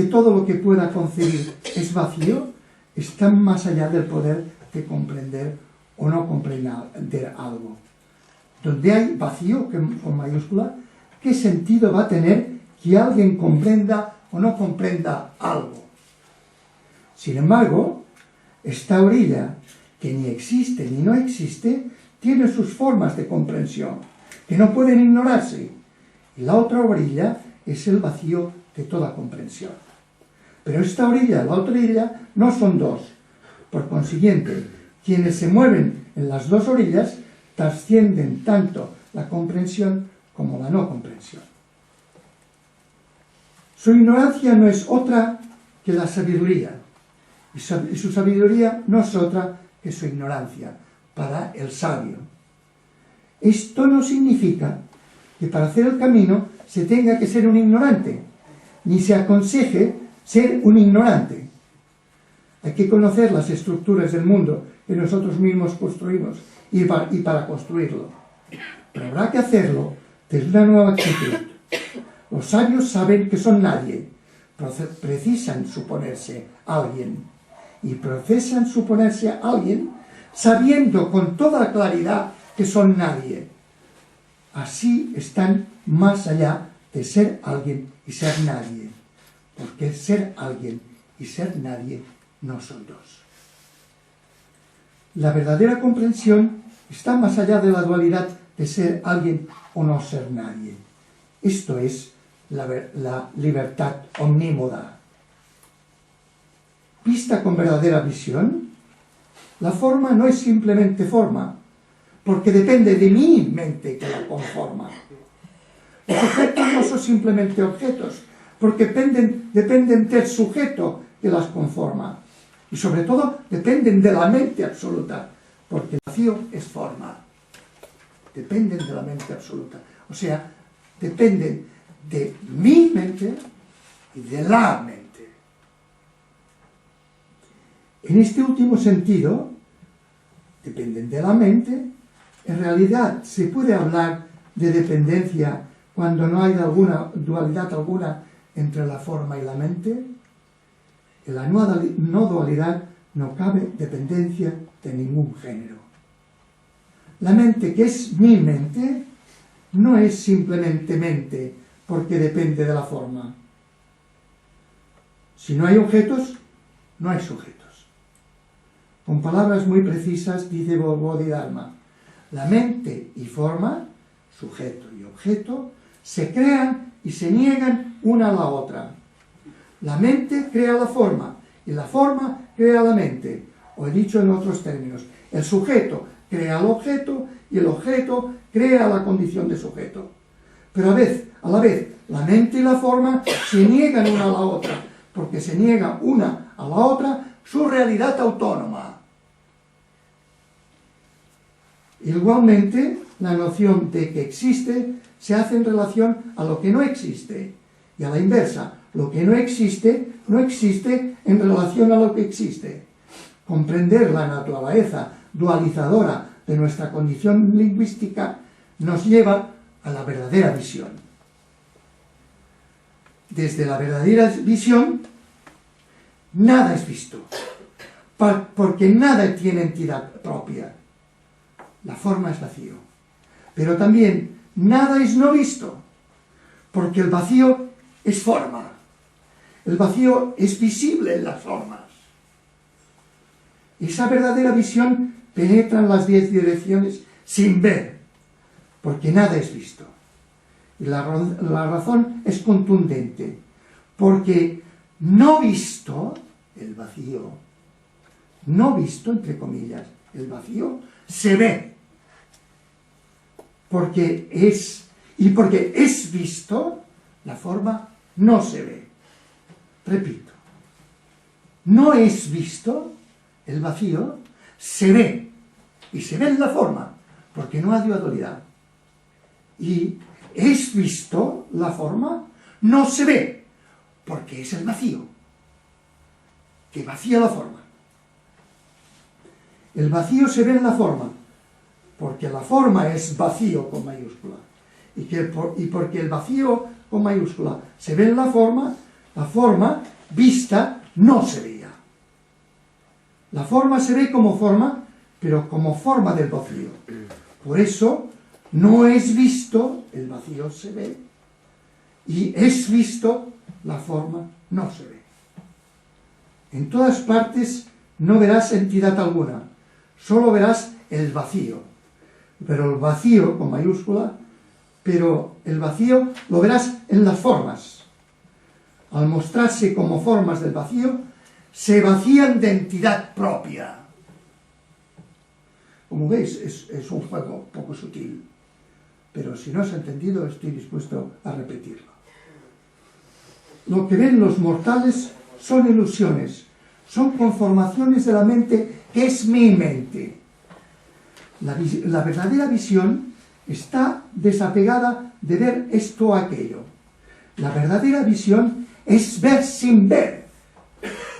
todo lo que pueda concebir es vacío, están más allá del poder de comprender o no comprender algo. Donde hay vacío, con mayúscula, ¿qué sentido va a tener que alguien comprenda o no comprenda algo? Sin embargo, esta orilla, que ni existe ni no existe, tiene sus formas de comprensión, que no pueden ignorarse. Y la otra orilla es el vacío de toda comprensión. Pero esta orilla y la otra orilla no son dos. Por consiguiente, quienes se mueven en las dos orillas trascienden tanto la comprensión como la no comprensión. Su ignorancia no es otra que la sabiduría, y su sabiduría no es otra que su ignorancia para el sabio. Esto no significa que para hacer el camino se tenga que ser un ignorante, ni se aconseje ser un ignorante. Hay que conocer las estructuras del mundo que nosotros mismos construimos y para construirlo. Pero habrá que hacerlo desde una nueva actitud. Los sabios saben que son nadie, precisan suponerse alguien. Y precisan suponerse alguien sabiendo con toda claridad que son nadie. Así están más allá de ser alguien y ser nadie. Porque ser alguien y ser nadie no son dos. La verdadera comprensión está más allá de la dualidad de ser alguien o no ser nadie. Esto es la libertad omnímoda. Vista con verdadera visión, la forma no es simplemente forma, porque depende de mi mente que la conforma. Los objetos no son simplemente objetos, porque dependen del sujeto que las conforma. Y sobre todo, dependen de la mente absoluta, porque el vacío es forma. Dependen de la mente absoluta. O sea, dependen de mi mente y de la mente. En este último sentido, dependen de la mente. En realidad, ¿se puede hablar de dependencia cuando no hay dualidad alguna entre la forma y la mente? En la no dualidad no cabe dependencia de ningún género. La mente, que es mi mente, no es simplemente mente porque depende de la forma. Si no hay objetos, no hay sujetos. Con palabras muy precisas dice Bodhidharma: la mente y forma, sujeto y objeto, se crean y se niegan una a la otra. La mente crea la forma y la forma crea la mente. O he dicho en otros términos, el sujeto crea el objeto y el objeto crea la condición de sujeto. Pero a la vez, la mente y la forma se niegan una a la otra, porque se niega una a la otra su realidad autónoma. Igualmente, la noción de que existe se hace en relación a lo que no existe, y a la inversa, lo que no existe en relación a lo que existe. Comprender la naturaleza dualizadora de nuestra condición lingüística nos lleva a la verdadera visión. Desde la verdadera visión, nada es visto, porque nada tiene entidad propia. La forma es vacío. Pero también nada es no visto, porque el vacío es forma. El vacío es visible en las formas. Esa verdadera visión penetra en las 10 direcciones sin ver, porque nada es visto. Y la razón es contundente, porque no visto, el vacío, no visto, entre comillas, el vacío, se ve. Porque es visto, la forma no se ve. Repito, no es visto, el vacío, se ve. Y se ve en la forma, porque no hay dualidad. Y es visto, la forma, no se ve, porque es el vacío, que vacía la forma. El vacío se ve en la forma, porque la forma es vacío con mayúscula. Y porque el vacío con mayúscula se ve en la forma vista no se veía. La forma se ve como forma, pero como forma del vacío. Por eso no es visto, el vacío se ve, y es visto, la forma no se ve. En todas partes no verás entidad alguna, solo verás el vacío. Pero el vacío, con mayúscula, pero el vacío lo verás en las formas. Al mostrarse como formas del vacío, se vacían de entidad propia. Como veis, es un juego poco sutil, pero si no has entendido, estoy dispuesto a repetirlo. Lo que ven los mortales son ilusiones, son conformaciones de la mente que es mi mente. La verdadera visión está desapegada de ver esto o aquello. La verdadera visión es ver sin ver,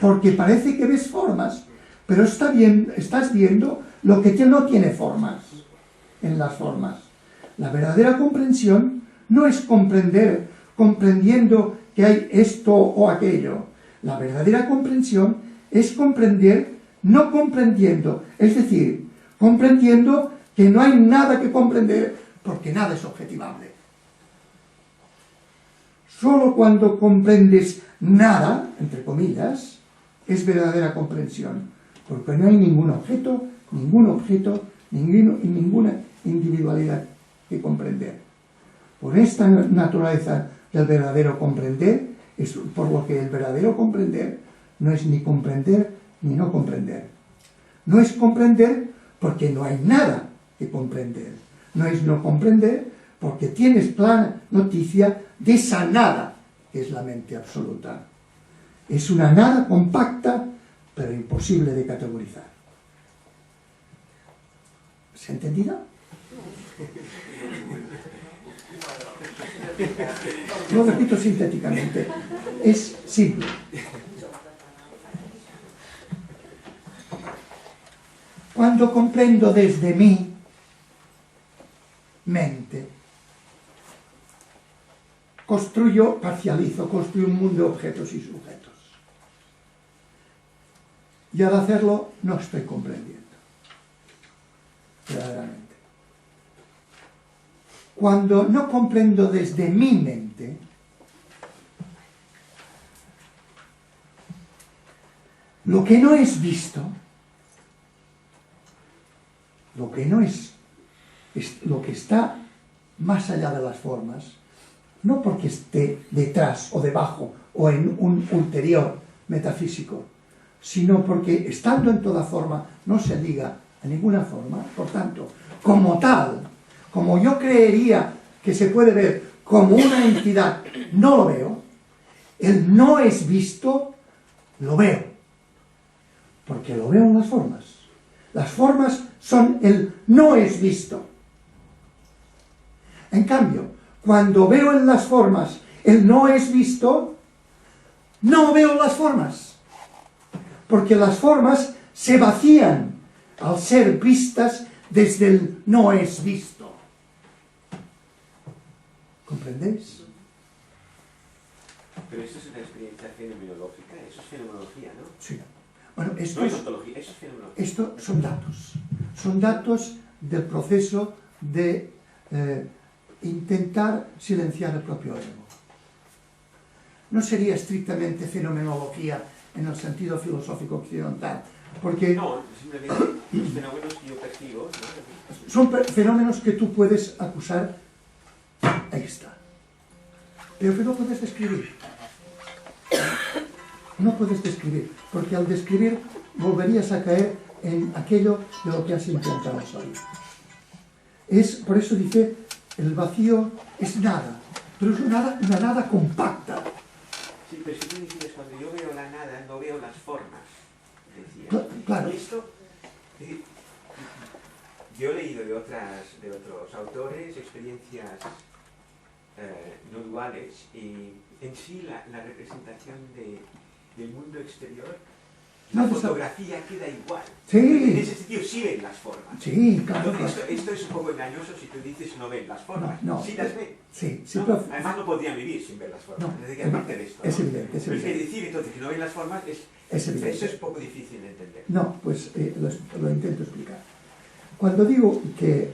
porque parece que ves formas, pero estás viendo lo que no tiene formas en las formas. La verdadera comprensión no es comprendiendo que hay esto o aquello. La verdadera comprensión es comprender no comprendiendo, es decir, comprendiendo que no hay nada que comprender porque nada es objetivable. Solo cuando comprendes nada, entre comillas, es verdadera comprensión, porque no hay ningún objeto, ninguna individualidad que comprender. Por esta naturaleza del verdadero comprender, es por lo que el verdadero comprender no es ni comprender ni no comprender. No es comprender porque no hay nada que comprender. No es no comprender porque tienes plena noticia de esa nada que es la mente absoluta. Es una nada compacta, pero imposible de categorizar. ¿Se ha entendido? Lo repito sintéticamente. Es simple. Cuando comprendo desde mi mente, parcializo, construyo un mundo de objetos y sujetos. Y al hacerlo no estoy comprendiendo verdaderamente. Cuando no comprendo desde mi mente, lo que no es visto, lo que no es lo que está más allá de las formas, no porque esté detrás o debajo o en un ulterior metafísico, sino porque estando en toda forma no se liga a ninguna forma. Por tanto, como tal, como yo creería que se puede ver como una entidad, no lo veo. El no es visto, lo veo, porque lo veo en las formas. Las formas son el no es visto. En cambio, cuando veo en las formas el no es visto, no veo las formas, porque las formas se vacían al ser vistas desde el no es visto. ¿Comprendéis? Pero esto es una experiencia fenomenológica, eso es fenomenología, ¿no? Sí. Bueno, esto, no es ontología, eso es fenomenología. Esto son datos del proceso de intentar silenciar el propio ego. No sería estrictamente fenomenología en el sentido filosófico occidental, porque no, simplemente los fenómenos que yo percibo, ¿no? Son fenómenos que tú puedes acusar, ahí está, pero que no puedes describir. No puedes describir, porque al describir volverías a caer en aquello de lo que has intentado salir. Por eso dice, el vacío es nada, pero es una nada compacta. Sí, pero si tú dices, cuando yo veo la nada, no veo las formas, decía. Claro. Y esto, yo he leído de otros autores experiencias no duales, y en sí la representación del mundo exterior, la fotografía queda igual. Sí. En ese sentido sí ven las formas. Sí, claro. Entonces esto es un poco engañoso si tú dices no ven las formas. No, sí las ven. Sí, ¿no? pero, además no podrían vivir sin ver las formas. No, es decir, aparte de esto. es ¿no? evidente, es Pero es que evidente. decir entonces que no ven las formas Es evidente. eso es poco difícil de entender. No, pues lo intento explicar. Cuando digo que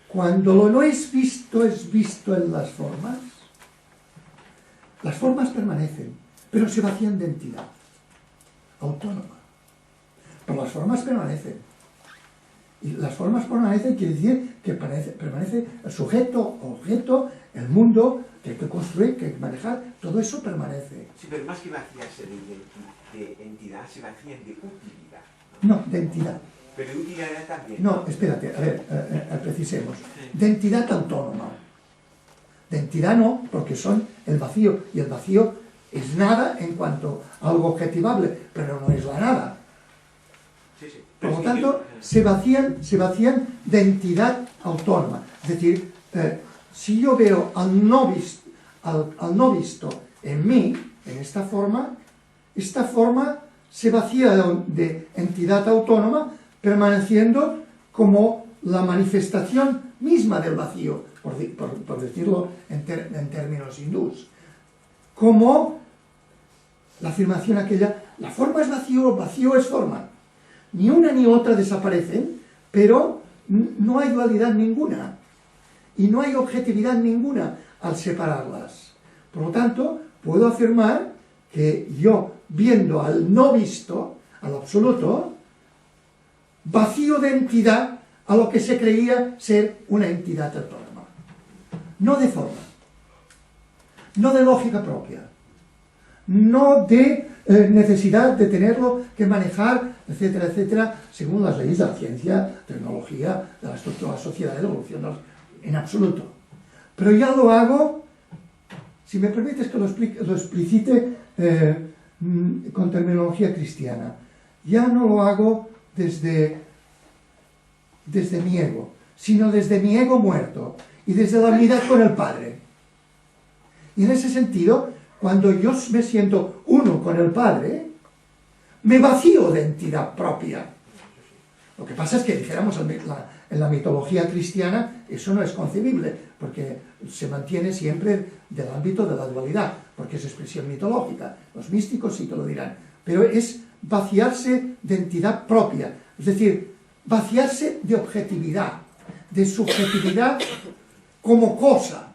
cuando lo no es visto en las formas permanecen, pero se vacían de entidad autónoma. Pero las formas permanecen. Y las formas permanecen quiere decir que permanece el sujeto, objeto, el mundo que hay que construir, que hay que manejar, todo eso permanece. Sí, pero más que vaciarse de entidad, se vacían de utilidad. No, de entidad. Pero de utilidad también. No, espérate, a ver, precisemos. De entidad autónoma. De entidad no, porque son el vacío, y el vacío es nada en cuanto a algo objetivable, pero no es la nada. Sí, sí. Por lo tanto, se vacían de entidad autónoma. Es decir, si yo veo al no visto en mí, en esta forma se vacía de entidad autónoma, permaneciendo como la manifestación misma del vacío, por decirlo en términos hindús. Como la afirmación aquella, la forma es vacío, el vacío es forma. Ni una ni otra desaparecen, pero no hay dualidad ninguna. Y no hay objetividad ninguna al separarlas. Por lo tanto, puedo afirmar que yo, viendo al no visto, al absoluto, vacío de entidad a lo que se creía ser una entidad autónoma. No de forma, no de lógica propia, no de necesidad de tenerlo que manejar, etcétera, etcétera, según las leyes de la ciencia, tecnología, de la estructura de la sociedad, de la evolución, en absoluto. Pero ya lo hago, si me permites que lo explicite con terminología cristiana, ya no lo hago desde mi ego, sino desde mi ego muerto y desde la unidad con el Padre. Y en ese sentido, cuando yo me siento uno con el Padre, me vacío de entidad propia. Lo que pasa es que, dijéramos, en la mitología cristiana eso no es concebible, porque se mantiene siempre del ámbito de la dualidad, porque es expresión mitológica. Los místicos sí te lo dirán. Pero es vaciarse de entidad propia, es decir, vaciarse de objetividad, de subjetividad como cosa,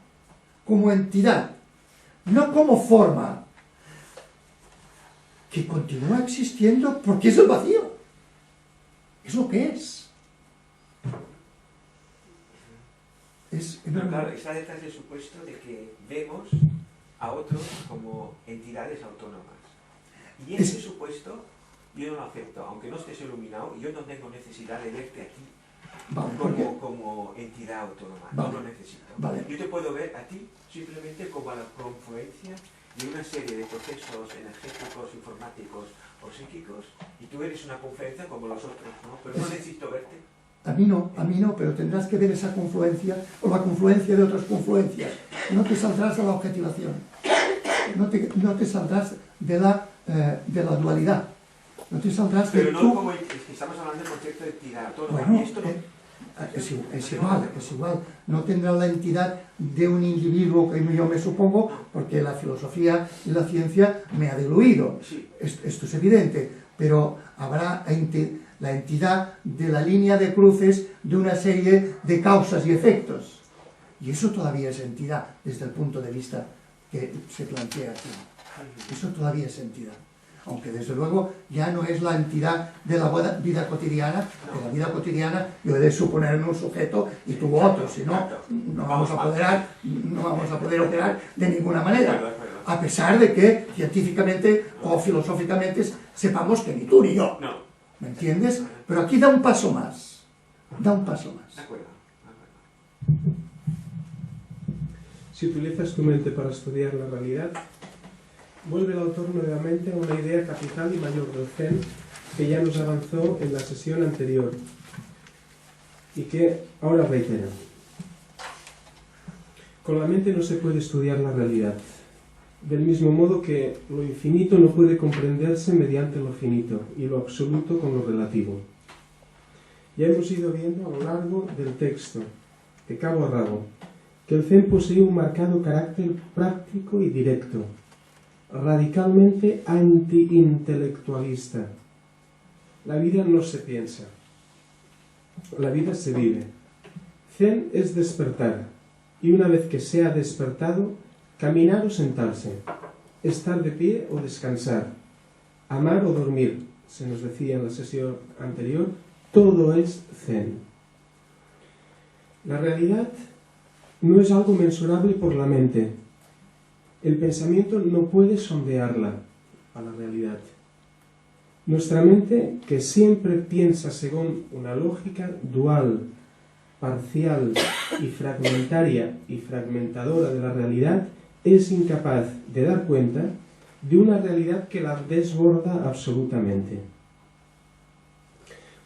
como entidad, no como forma, que continúa existiendo porque es el vacío. Es lo que es. Pero claro, está detrás del supuesto de que vemos a otros como entidades autónomas. Y ese supuesto yo no lo acepto, aunque no estés iluminado, yo no tengo necesidad de verte aquí como entidad autónoma, no lo necesito. Yo te puedo ver a ti simplemente como a la confluencia de una serie de procesos energéticos, informáticos o psíquicos, y tú eres una confluencia como los otros, ¿no? Pero no necesito verte. A mí no, pero tendrás que ver esa confluencia o la confluencia de otras confluencias. No te saldrás de la objetivación, no te saldrás de la dualidad, no te saldrás de pero no tú... como es que estamos hablando del concepto de entidad autónoma. Bueno, Y esto no... es igual, no tendrá la entidad de un individuo que yo me supongo, porque la filosofía y la ciencia me ha diluido. Sí. Esto es evidente, pero habrá la entidad de la línea de cruces de una serie de causas y efectos. Y eso todavía es entidad, desde el punto de vista que se plantea aquí. Eso todavía es entidad. Aunque desde luego ya no es la entidad de la vida cotidiana. De la vida cotidiana yo he de suponerme un sujeto y tú otro, si no, no vamos a poder operar de ninguna manera. A pesar de que científicamente o filosóficamente sepamos que ni tú ni yo. ¿Me entiendes? Pero aquí da un paso más. Da un paso más. De acuerdo. Si utilizas tu mente para estudiar la realidad, vuelve el autor nuevamente a una idea capital y mayor del Zen que ya nos avanzó en la sesión anterior y que ahora reitera. Con la mente no se puede estudiar la realidad, del mismo modo que lo infinito no puede comprenderse mediante lo finito y lo absoluto con lo relativo. Ya hemos ido viendo a lo largo del texto, de cabo a rabo, que el Zen posee un marcado carácter práctico y directo, radicalmente anti-intelectualista. La vida no se piensa, la vida se vive. Zen es despertar, y una vez que se ha despertado, caminar o sentarse, estar de pie o descansar, amar o dormir, se nos decía en la sesión anterior, todo es Zen. La realidad no es algo mensurable por la mente. El pensamiento no puede sondearla a la realidad. Nuestra mente, que siempre piensa según una lógica dual, parcial y fragmentaria y fragmentadora de la realidad, es incapaz de dar cuenta de una realidad que la desborda absolutamente.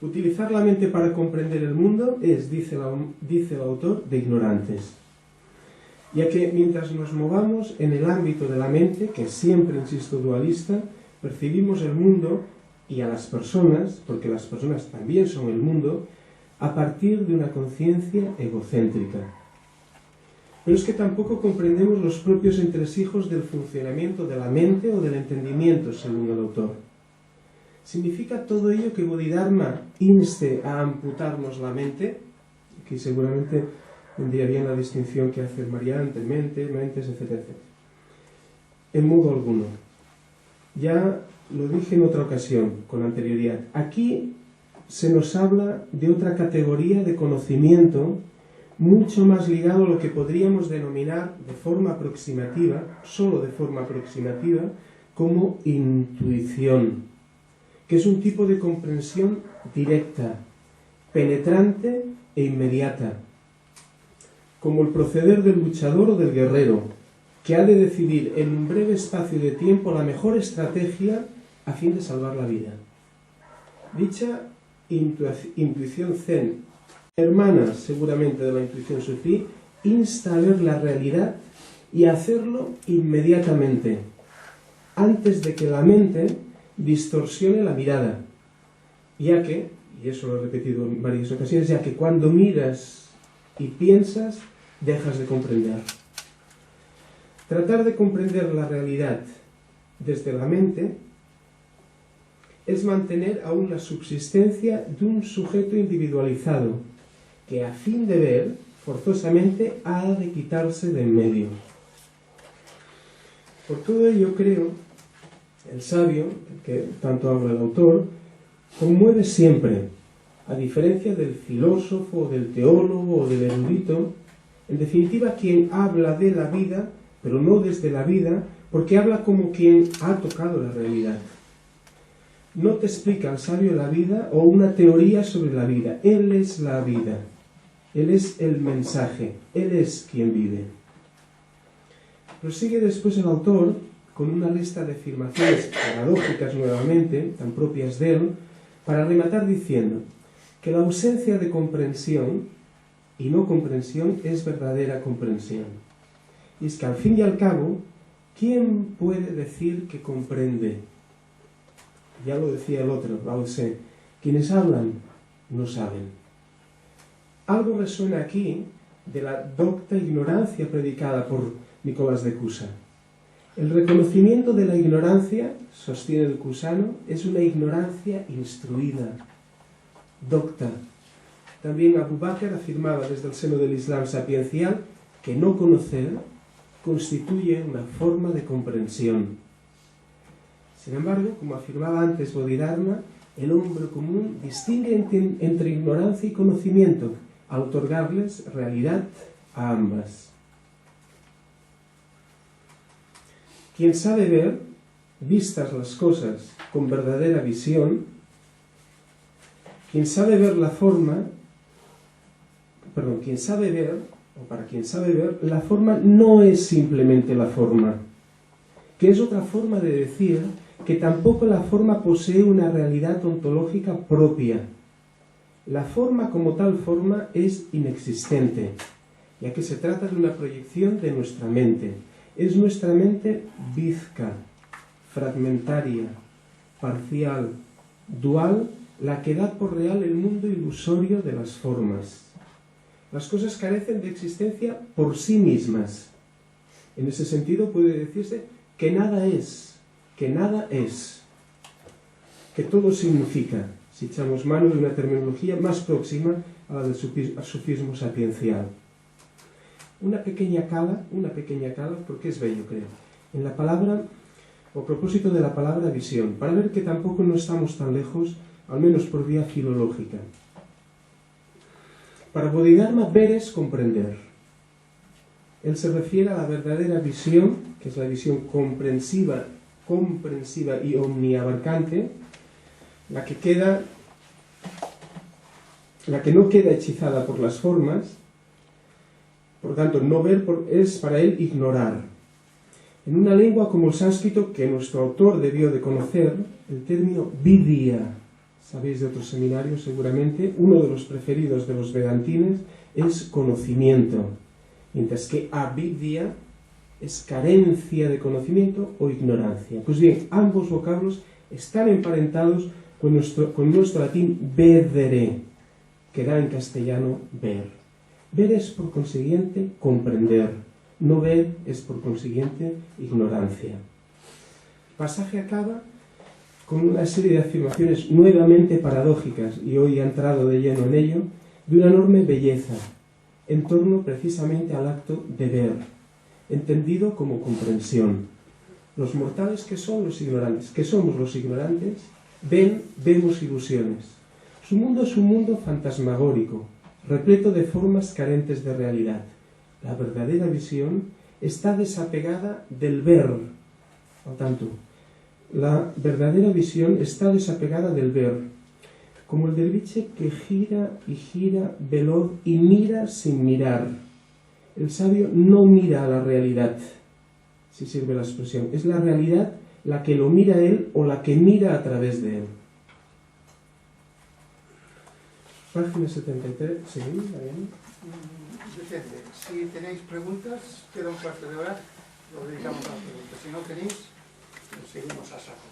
Utilizar la mente para comprender el mundo es, dice el autor, de ignorantes. Ya que mientras nos movamos en el ámbito de la mente, que siempre, insisto, dualista, percibimos el mundo y a las personas, porque las personas también son el mundo, a partir de una conciencia egocéntrica. Pero es que tampoco comprendemos los propios entresijos del funcionamiento de la mente o del entendimiento, según el autor. ¿Significa todo ello que Bodhidharma inste a amputarnos la mente? Aquí seguramente vendría bien la distinción que hace Marián entre mente, mentes, etcétera, etcétera. En modo alguno. Ya lo dije en otra ocasión, con anterioridad. Aquí se nos habla de otra categoría de conocimiento mucho más ligado a lo que podríamos denominar de forma aproximativa, solo de forma aproximativa, como intuición, que es un tipo de comprensión directa, penetrante e inmediata, como el proceder del luchador o del guerrero, que ha de decidir en un breve espacio de tiempo la mejor estrategia a fin de salvar la vida. Dicha intuición zen, hermana seguramente de la intuición sufí, insta a ver la realidad y a hacerlo inmediatamente, antes de que la mente distorsione la mirada, ya que, y eso lo he repetido en varias ocasiones, ya que cuando miras y piensas, dejas de comprender. Tratar de comprender la realidad desde la mente es mantener aún la subsistencia de un sujeto individualizado, que a fin de ver, forzosamente ha de quitarse de en medio. Por todo ello creo, el sabio, que tanto habla el autor, conmueve siempre, a diferencia del filósofo, del teólogo o del erudito, en definitiva quien habla de la vida, pero no desde la vida, porque habla como quien ha tocado la realidad. No te explica el sabio la vida o una teoría sobre la vida. Él es la vida. Él es el mensaje. Él es quien vive. Prosigue después el autor con una lista de afirmaciones paradójicas nuevamente, tan propias de él, para rematar diciendo que la ausencia de comprensión y no comprensión es verdadera comprensión. Y es que al fin y al cabo, ¿quién puede decir que comprende? Ya lo decía el otro, Lao Tse, quienes hablan no saben. Algo resuena aquí de la docta ignorancia predicada por Nicolás de Cusa. El reconocimiento de la ignorancia, sostiene el cusano, es una ignorancia instruida, docta. También Abu Bakr afirmaba desde el seno del Islam sapiencial que no conocer constituye una forma de comprensión. Sin embargo, como afirmaba antes Bodhidharma, el hombre común distingue entre ignorancia y conocimiento al otorgarles realidad a ambas. Quien sabe ver, vistas las cosas con verdadera visión, quien sabe ver la forma, quien sabe ver, o para quien sabe ver, la forma no es simplemente la forma, que es otra forma de decir que tampoco la forma posee una realidad ontológica propia. La forma como tal forma es inexistente, ya que se trata de una proyección de nuestra mente. Es nuestra mente bizca, fragmentaria, parcial, dual, la que da por real el mundo ilusorio de las formas. Las cosas carecen de existencia por sí mismas. En ese sentido puede decirse que nada es, que todo significa, si echamos mano de una terminología más próxima a la del sufismo sapiencial. Una pequeña cala, porque es bello, creo, en la palabra, o a propósito de la palabra visión, para ver que tampoco no estamos tan lejos, al menos por vía filológica. Para Bodhidharma, ver es comprender. Él se refiere a la verdadera visión, que es la visión comprensiva y omniabarcante, la que no queda hechizada por las formas. Por tanto, no ver es para él ignorar. En una lengua como el sánscrito, que nuestro autor debió de conocer, el término vidya, sabéis de otros seminarios seguramente, uno de los preferidos de los vedantines es conocimiento, mientras que avidya es carencia de conocimiento o ignorancia. Pues bien, ambos vocablos están emparentados con nuestro latín vedere, que da en castellano ver. Ver es, por consiguiente, comprender. No ver es, por consiguiente, ignorancia. El pasaje acaba con una serie de afirmaciones nuevamente paradójicas, y hoy he entrado de lleno en ello, de una enorme belleza, en torno precisamente al acto de ver, entendido como comprensión. Los mortales, ¿qué son los ignorantes? ¿Qué somos los ignorantes? Vemos ilusiones. Su mundo es un mundo fantasmagórico, repleto de formas carentes de realidad. La verdadera visión está desapegada del ver. Por tanto, la verdadera visión está desapegada del ver, como el derviche que gira y gira veloz y mira sin mirar. El sabio no mira a la realidad, si sirve la expresión. Es la realidad la que lo mira a él o la que mira a través de él. Página 73, ¿sí? Depende. Si tenéis preguntas, queda un cuarto de hora, lo dedicamos a las preguntas. Si no tenéis, pues seguimos a saco.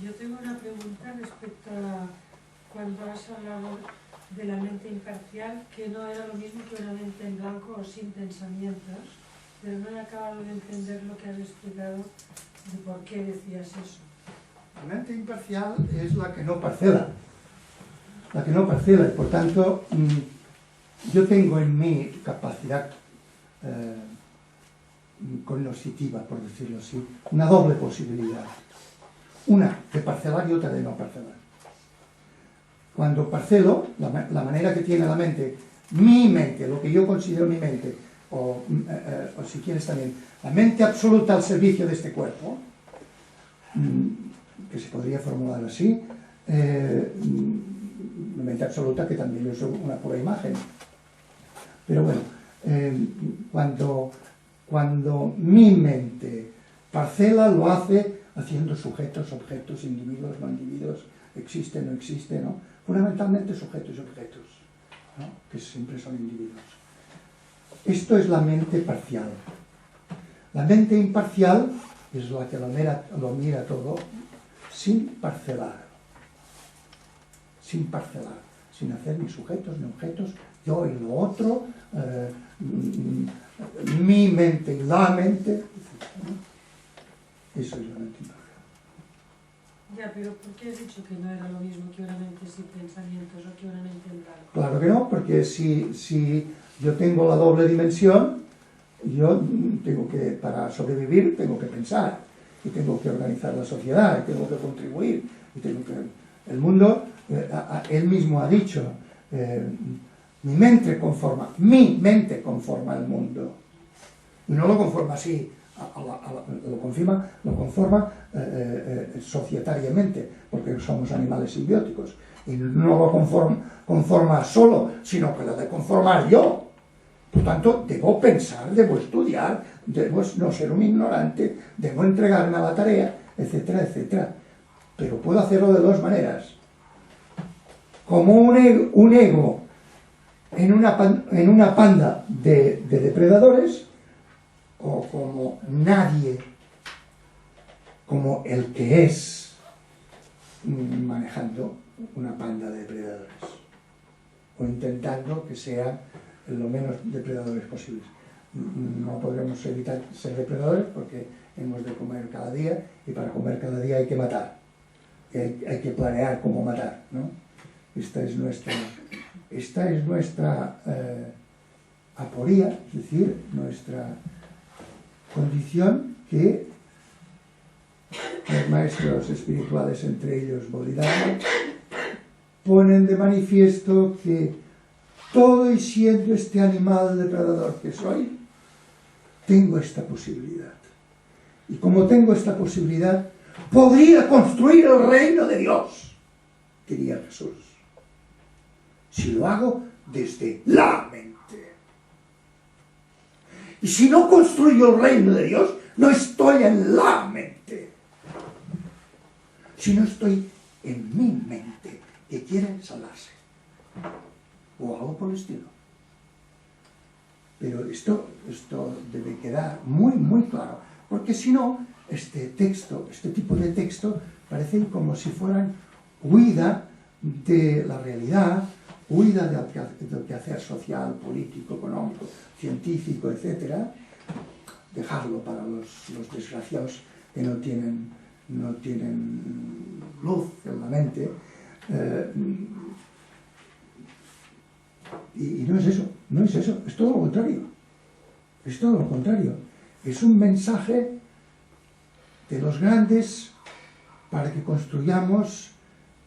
Yo tengo una pregunta respecto a cuando has hablado de la mente imparcial, que no era lo mismo que una mente en blanco o sin pensamientos, pero no he acabado de entender lo que has explicado de por qué decías eso. La mente imparcial es la que no parcela. La que no parcela, y por tanto, yo tengo en mí capacidad cognoscitiva, por decirlo así, una doble posibilidad. Una de parcelar y otra de no parcelar. Cuando parcelo, la manera que tiene la mente, mi mente, lo que yo considero mi mente, o si quieres también, la mente absoluta al servicio de este cuerpo, que se podría formular así, la mente absoluta que también es una pura imagen. Pero bueno, cuando mi mente parcela, lo hace haciendo sujetos, objetos, individuos, no individuos, existe, no existe, ¿no? Fundamentalmente sujetos y objetos, ¿no? Que siempre son individuos. Esto es la mente parcial. La mente imparcial es la que lo mira todo sin parcelar, sin hacer ni sujetos ni objetos, yo y lo otro, mi mente y la mente, ¿no? Eso es la mente imparcial. Ya, pero ¿por qué has dicho que no era lo mismo que una mente sin pensamientos o que una mente en blanco? Claro que no, porque si yo tengo la doble dimensión, yo tengo que, para sobrevivir, tengo que pensar, y tengo que organizar la sociedad, y tengo que contribuir, y tengo que... El mundo, él mismo ha dicho, mi mente conforma el mundo, y no lo conforma así, lo conforma societariamente, porque somos animales simbióticos, y no lo conforma solo, sino que lo de conformar yo. Por tanto, debo pensar, debo estudiar, debo no ser un ignorante, debo entregarme a la tarea, etcétera, etcétera. Pero puedo hacerlo de dos maneras. Como un ego en una panda de depredadores, o como nadie, como el que es, manejando una panda de depredadores, o intentando que sean lo menos depredadores posibles. No podremos evitar ser depredadores porque hemos de comer cada día, y para comer cada día hay que matar, hay que planear cómo matar, ¿no? Esta es nuestra aporía, es decir, nuestra condición, que los maestros espirituales, entre ellos Bodhidharma, ponen de manifiesto que todo y siendo este animal depredador que soy, tengo esta posibilidad. Y como tengo esta posibilidad, podría construir el reino de Dios, diría Jesús, si lo hago desde la mente. Y si no construyo el reino de Dios, no estoy en la mente, sino estoy en mi mente, que quiere salvarse, o algo por el estilo. Pero esto debe quedar muy, muy claro, porque si no, este tipo de texto, parecen como si fueran huida de la realidad, huida del quehacer social, político, económico, científico, etc. Dejarlo para los desgraciados que no tienen luz en la mente. Y no es eso, es todo lo contrario. Es todo lo contrario. Es un mensaje de los grandes para que construyamos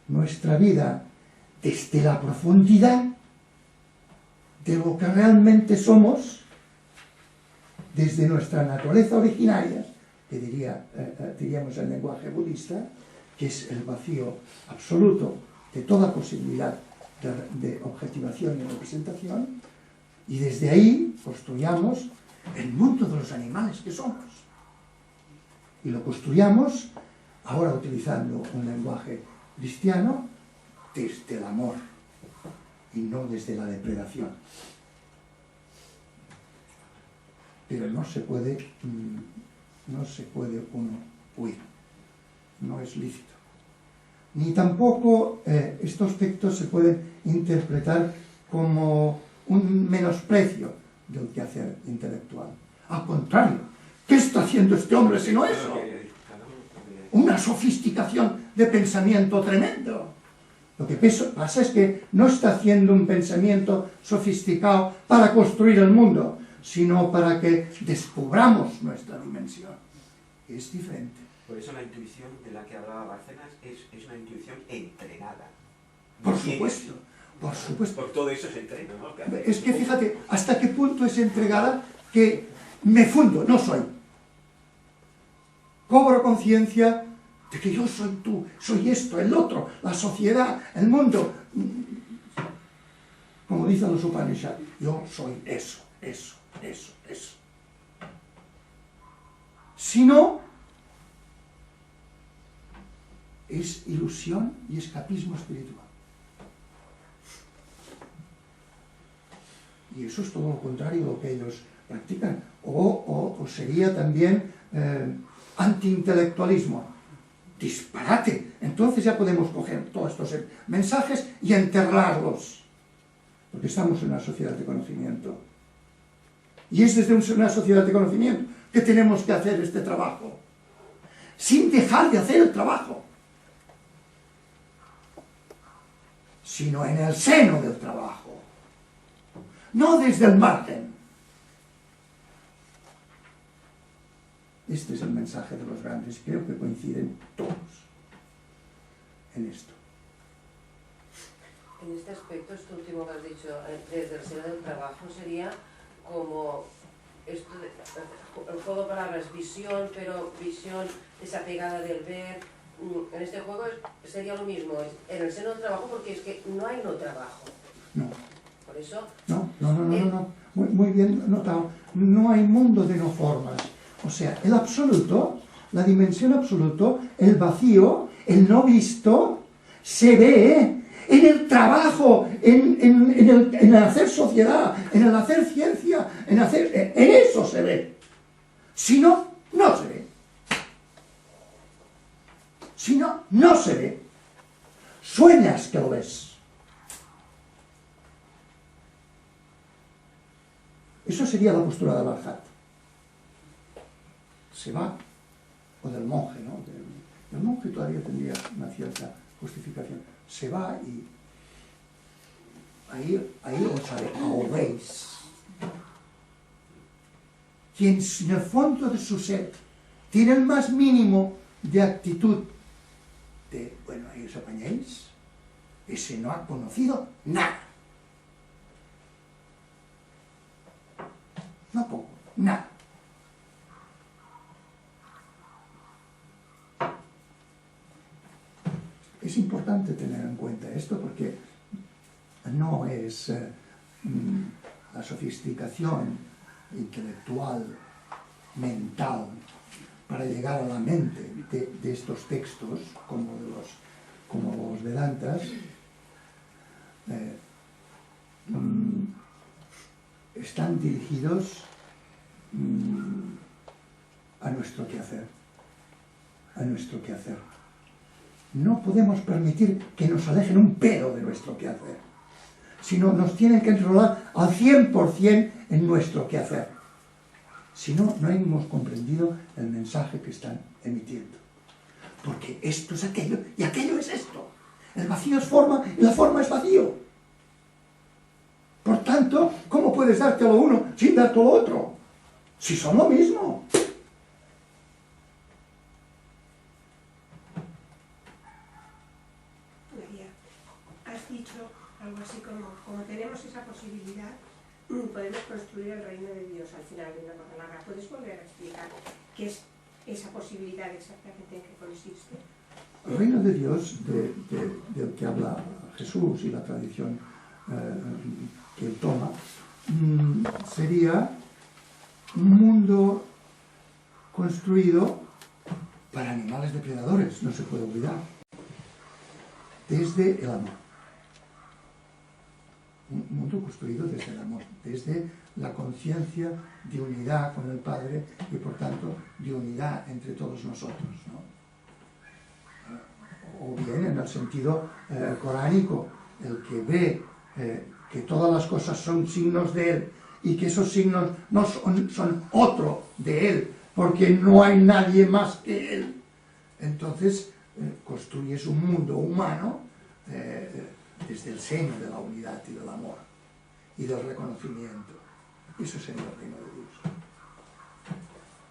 nuestra vida desde la profundidad de lo que realmente somos, desde nuestra naturaleza originaria, que diríamos en lenguaje budista, que es el vacío absoluto de toda posibilidad de objetivación y representación, y desde ahí construyamos el mundo de los animales que somos. Y lo construyamos, ahora utilizando un lenguaje cristiano, desde el amor y no desde la depredación. Pero no se puede uno huir, no es lícito. ni tampoco estos textos se pueden interpretar como un menosprecio del quehacer intelectual. Al contrario, ¿qué está haciendo este hombre sino eso? Una sofisticación de pensamiento tremendo. Lo que pasa es que no está haciendo un pensamiento sofisticado para construir el mundo, sino para que descubramos nuestra dimensión. Es diferente. Por eso la intuición de la que hablaba Bárcenas es una intuición entrenada. Por supuesto, por supuesto. Por todo eso se entrena, ¿no? Es que fíjate, hasta qué punto es entregada que me fundo, no soy. Cobro conciencia de que yo soy tú, soy esto, el otro, la sociedad, el mundo. Como dicen los Upanishads, yo soy eso, eso, eso, eso. Si no, es ilusión y escapismo espiritual. Y eso es todo lo contrario a lo que ellos practican. O sería también antiintelectualismo. Disparate. Entonces ya podemos coger todos estos mensajes y enterrarlos. Porque estamos en una sociedad de conocimiento. Y es desde una sociedad de conocimiento que tenemos que hacer este trabajo. Sin dejar de hacer el trabajo. Sino en el seno del trabajo. No desde el margen. Este es el mensaje de los grandes. Creo que coinciden todos en esto. En este aspecto, esto último que has dicho, desde el seno del trabajo, sería como esto el juego de palabras, visión, pero visión desapegada del ver. En este juego sería lo mismo, en el seno del trabajo, porque es que no hay no trabajo. No. Por eso... No. Muy bien notado. No hay mundo de no formas. O sea, el absoluto, la dimensión absoluto, el vacío, el no visto, se ve en el trabajo, en el hacer sociedad, en el hacer ciencia, en eso se ve. Si no, no se ve. Si no, no se ve. Sueñas que lo ves. Eso sería la postura del Arhat. Se va, o del monje, ¿no? El monje todavía tendría una cierta justificación. Se va y ahí os ahoguéis. Quien en el fondo de su ser tiene el más mínimo de actitud de, bueno, ahí os apañáis, ese no ha conocido nada. No poco, nada. Es importante tener en cuenta esto porque no es la sofisticación intelectual, mental, para llegar a la mente de estos textos, como los Vedantas, están dirigidos a nuestro quehacer. A nuestro quehacer. No podemos permitir que nos alejen un pelo de nuestro quehacer, sino nos tienen que enrolar al 100% en nuestro quehacer. Si no, no hemos comprendido el mensaje que están emitiendo. Porque esto es aquello y aquello es esto. El vacío es forma y la forma es vacío. Por tanto, ¿cómo puedes darte lo uno sin darte lo otro? Si son lo mismo. Has dicho algo así como tenemos esa posibilidad, podemos construir el reino de Dios al final de una cosa larga. ¿Puedes volver a explicar qué es esa posibilidad exactamente, en qué consiste? El reino de Dios, del que habla Jesús y la tradición que él toma, sería un mundo construido para animales depredadores, no se puede olvidar, desde el amor. Un mundo construido desde el amor, desde la conciencia de unidad con el Padre y por tanto de unidad entre todos nosotros, ¿no? o bien en el sentido coránico, el que ve que todas las cosas son signos de Él y que esos signos no son otro de Él, porque no hay nadie más que Él. Entonces construyes un mundo humano desde el seno de la unidad y del amor y del reconocimiento. Eso sería el reino de Dios.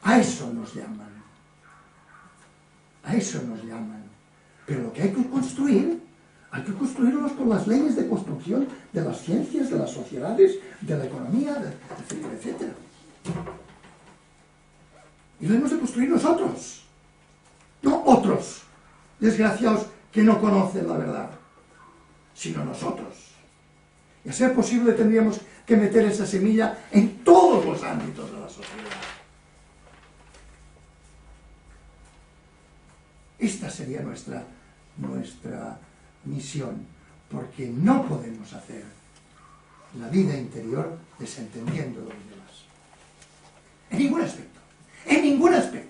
A eso nos llaman. A eso nos llaman. Pero lo que hay que construirlo con las leyes de construcción de las ciencias, de las sociedades, de la economía, etcétera, etcétera. Y lo hemos de construir nosotros, no otros desgraciados que no conocen la verdad, sino nosotros. Y a ser posible tendríamos que meter esa semilla en todos los ámbitos de la sociedad. Esta sería nuestra misión, porque no podemos hacer la vida interior desentendiendo de los demás. En ningún aspecto. En ningún aspecto.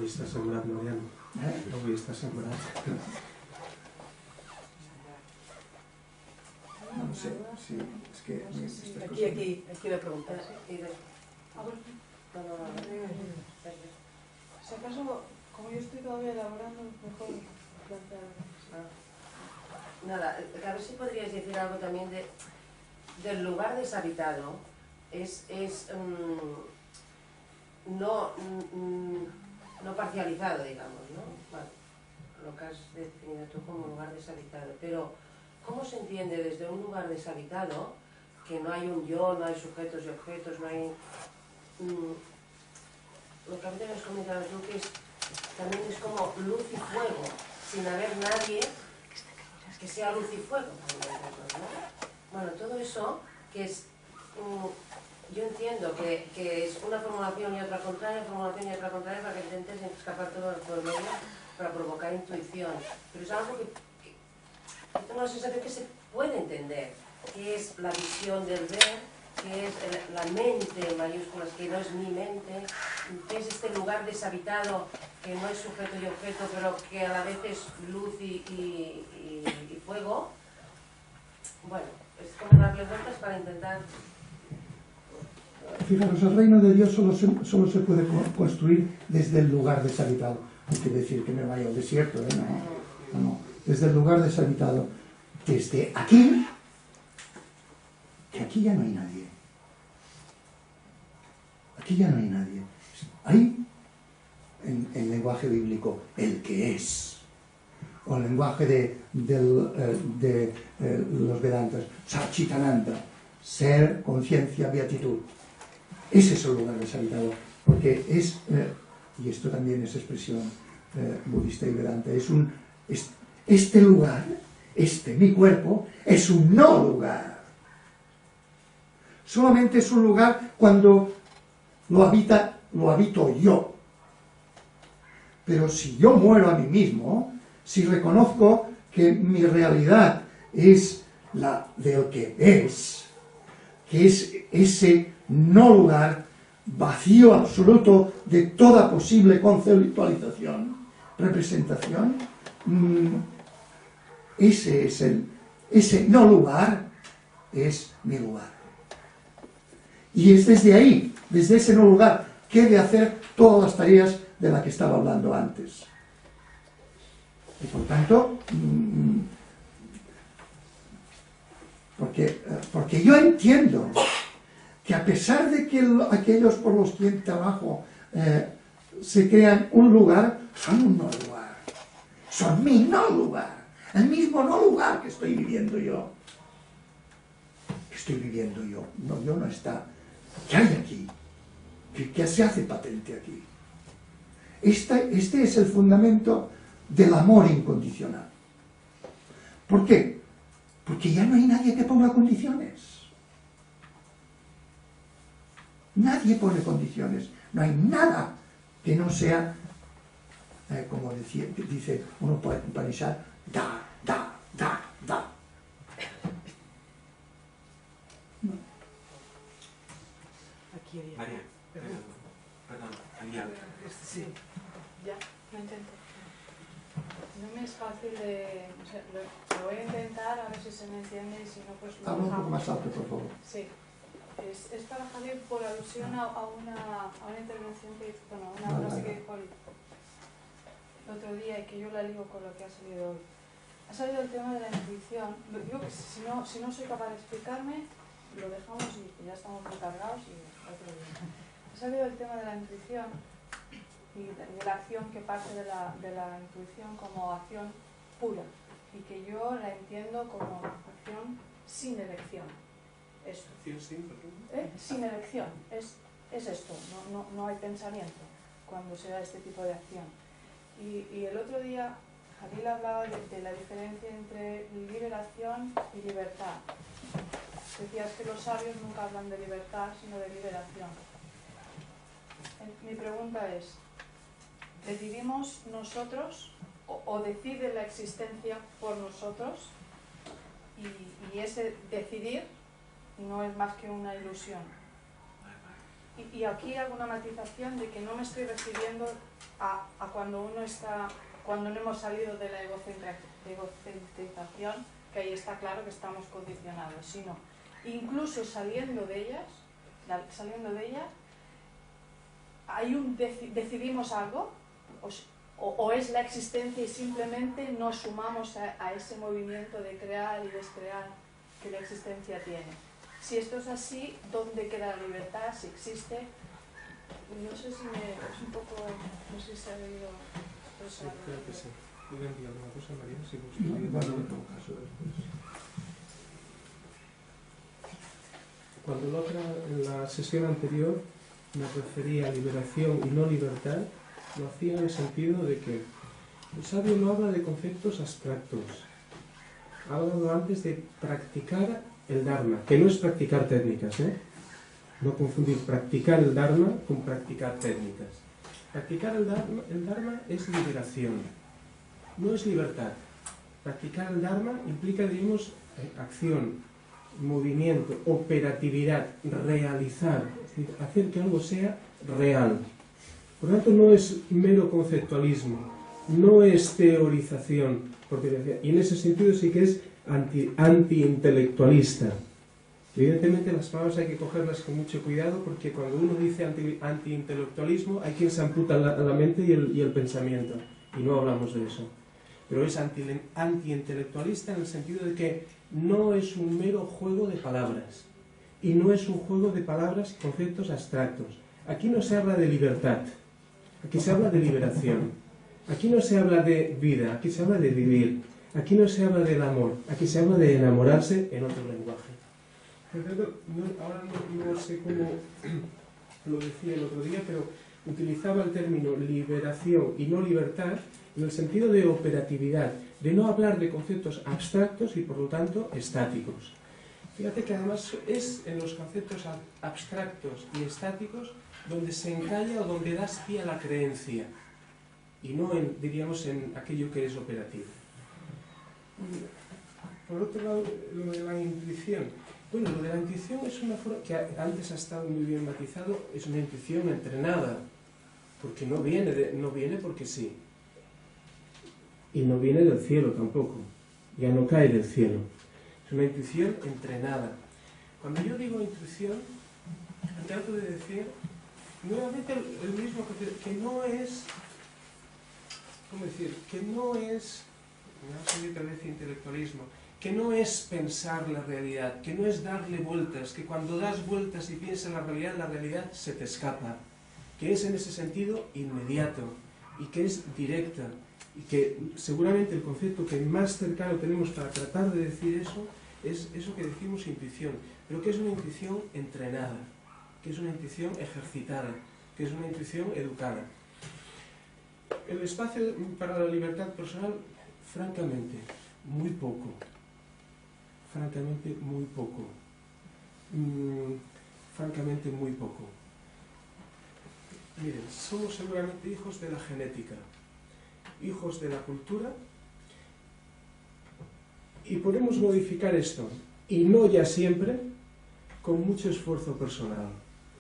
Avui està sembrat, Mariano. Avui està sembrat. No sé, sí, es que estas cosas... Aquí la pregunta. Si acaso, como yo estoy todavía elaborando, mejor plantear. Nada, a ver si podrías decir algo también del lugar deshabitado. No parcializado, digamos, ¿no? Bueno, lo que has definido tú como lugar deshabitado, pero ¿cómo se entiende desde un lugar deshabitado que no hay un yo, no hay sujetos y objetos, no hay... lo que a veces nos comentabas tú, que también es como luz y fuego, sin haber nadie que sea luz y fuego, ¿no? Bueno, todo eso que es... yo entiendo que es una formulación y otra contraria, formulación y otra contraria, para que intentes escapar todo por medio, para provocar intuición. Pero es algo que tengo la sensación que se puede entender, que es la visión del ver, que es la mente en mayúsculas, que no es mi mente, que es este lugar deshabitado, que no es sujeto y objeto, pero que a la vez es luz y fuego. Bueno, es como darle vueltas para intentar... Fijaros, el reino de Dios solo se puede construir desde el lugar deshabitado. No quiere decir que me vaya al desierto, ¿eh? No. Desde el lugar deshabitado. Desde aquí, que aquí ya no hay nadie. Aquí ya no hay nadie. Hay, en lenguaje bíblico, el que es. O el lenguaje de los Vedantas, Satchitananda, ser, conciencia, beatitud. Ese es el lugar deshabitado, porque es, y esto también es expresión budista y Vedanta, este lugar, mi cuerpo, es un no lugar. Solamente es un lugar cuando lo habito yo. Pero si yo muero a mí mismo, si reconozco que mi realidad es la del que es ese no lugar vacío absoluto de toda posible conceptualización, representación, ese no lugar es mi lugar. Y es desde ahí, desde ese no lugar, que he de hacer todas las tareas de las que estaba hablando antes. Y por tanto, porque yo entiendo que a pesar de que aquellos por los que trabajo se crean un lugar, son un no lugar. Son mi no lugar. El mismo no lugar que estoy viviendo yo. No, yo no está. ¿Qué hay aquí? ¿Qué se hace patente aquí? Este es el fundamento del amor incondicional. ¿Por qué? Porque ya no hay nadie que ponga condiciones. Nadie pone condiciones. No hay nada que no sea, como dice uno Upanishad, da. Perdón, Daniel. Sí, ya, lo intento. No me es fácil de... O sea, lo voy a intentar a ver si se me entiende y si no, pues lo Habla un poco dejamos. más alto, por favor. Sí. Es para Javier por alusión a una intervención que hizo, bueno, una frase que dijo el otro día y que yo la ligo con lo que ha salido hoy. Ha salido el tema de la intuición. Digo que si no soy capaz de explicarme, lo dejamos y ya estamos muy cargados y otro día. Ha salido el tema de la intuición y de la acción que parte de la intuición como acción pura y que yo la entiendo como acción sin elección. Esto. Sin elección, es esto, no hay pensamiento cuando se da este tipo de acción. Y el otro día Javier hablaba de la diferencia entre liberación y libertad. Decías que los sabios nunca hablan de libertad, sino de liberación. Mi pregunta es, ¿decidimos nosotros o decide la existencia por nosotros? Y ese decidir no es más que una ilusión. Y aquí hago una matización de que no me estoy refiriendo a cuando no hemos salido de la egocentrización, que ahí está claro que estamos condicionados, sino incluso saliendo de ella, decidimos algo, o es la existencia y simplemente nos sumamos a ese movimiento de crear y descrear que la existencia tiene. Si esto es así, ¿dónde queda la libertad? Si existe, no sé si es un poco, no sé si se ha debido expresar. Sí, creo que sí. ¿Puedo enviar una cosa, María? Si No, gusta. en todo caso después. Cuando en la sesión anterior me refería a liberación y no libertad, lo hacía en el sentido de que el sabio no habla de conceptos abstractos. Ha hablado antes de practicar el Dharma, que no es practicar técnicas, no confundir practicar el Dharma con practicar técnicas. Practicar el Dharma es liberación, no es libertad. Practicar el Dharma implica, digamos, acción, movimiento, operatividad, realizar, es decir, hacer que algo sea real. Por lo tanto, no es mero conceptualismo, no es teorización, y en ese sentido sí que es anti-intelectualista. Evidentemente las palabras hay que cogerlas con mucho cuidado porque cuando uno dice anti-intelectualismo hay quien se amputa la mente y el pensamiento, y no hablamos de eso. Pero es anti-intelectualista en el sentido de que no es un mero juego de palabras, y no es un juego de palabras y conceptos abstractos. Aquí no se habla de libertad, aquí se habla de liberación. Aquí no se habla de vida, aquí se habla de vivir. Aquí no se habla del amor, aquí se habla de enamorarse en otro lenguaje. Ahora no sé cómo lo decía el otro día, pero utilizaba el término liberación y no libertad en el sentido de operatividad, de no hablar de conceptos abstractos y por lo tanto estáticos. Fíjate que además es en los conceptos abstractos y estáticos donde se encalla o donde das pie a la creencia y no diríamos en aquello que es operativo. Por otro lado, lo de la intuición. Bueno, lo de la intuición es una forma que antes ha estado muy bien matizado, es una intuición entrenada, porque no viene porque sí. Y no viene del cielo tampoco, ya no cae del cielo. Es una intuición entrenada. Cuando yo digo intuición, trato de decir nuevamente el mismo que no es, ¿cómo decir? Que no es, me va a salir otra vez intelectualismo, que no es pensar la realidad, que no es darle vueltas, que cuando das vueltas y piensas la realidad se te escapa, que es en ese sentido inmediato y que es directa, y que seguramente el concepto que más cercano tenemos para tratar de decir eso es eso que decimos intuición, pero que es una intuición entrenada, que es una intuición ejercitada, que es una intuición educada. El espacio para la libertad personal, francamente, muy poco. Francamente, muy poco. Francamente, muy poco. Miren, somos seguramente hijos de la genética, hijos de la cultura, y podemos modificar esto, y no ya siempre, con mucho esfuerzo personal.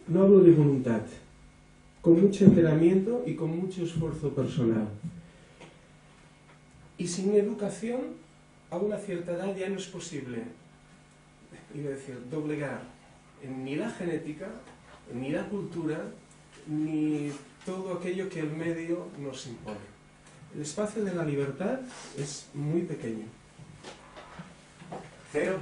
No hablo de voluntad, con mucho entrenamiento y con mucho esfuerzo personal. Y sin educación, a una cierta edad ya no es posible, iba a decir, doblegar ni la genética, ni la cultura, ni todo aquello que el medio nos impone. El espacio de la libertad es muy pequeño. ¿Cero?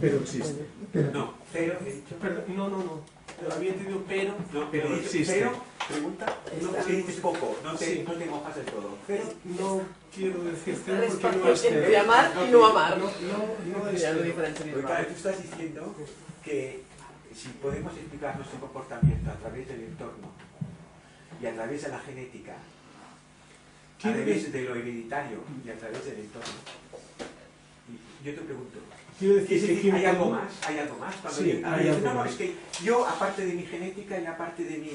Pero existe. No, cero he dicho. Perdón, no. Había entendido pero, No, pero existe. Cero, pregunta, no, No, que dices poco, no te, sí. no te mojas del todo. Cero. No quiero decir cero El porque no es espacio cero. entre amar y no amar. No es Ya lo cero. diferencias. Porque claro, tú estás diciendo que si podemos explicar nuestro comportamiento a través del entorno y a través de la genética, a través de lo hereditario y a través del entorno. Y yo te pregunto, Quiero decir que ¿hay algo más? ¿Hay algo más? Cuando Sí, dices, hay algo no, más. es que yo, aparte de mi genética y aparte de mi,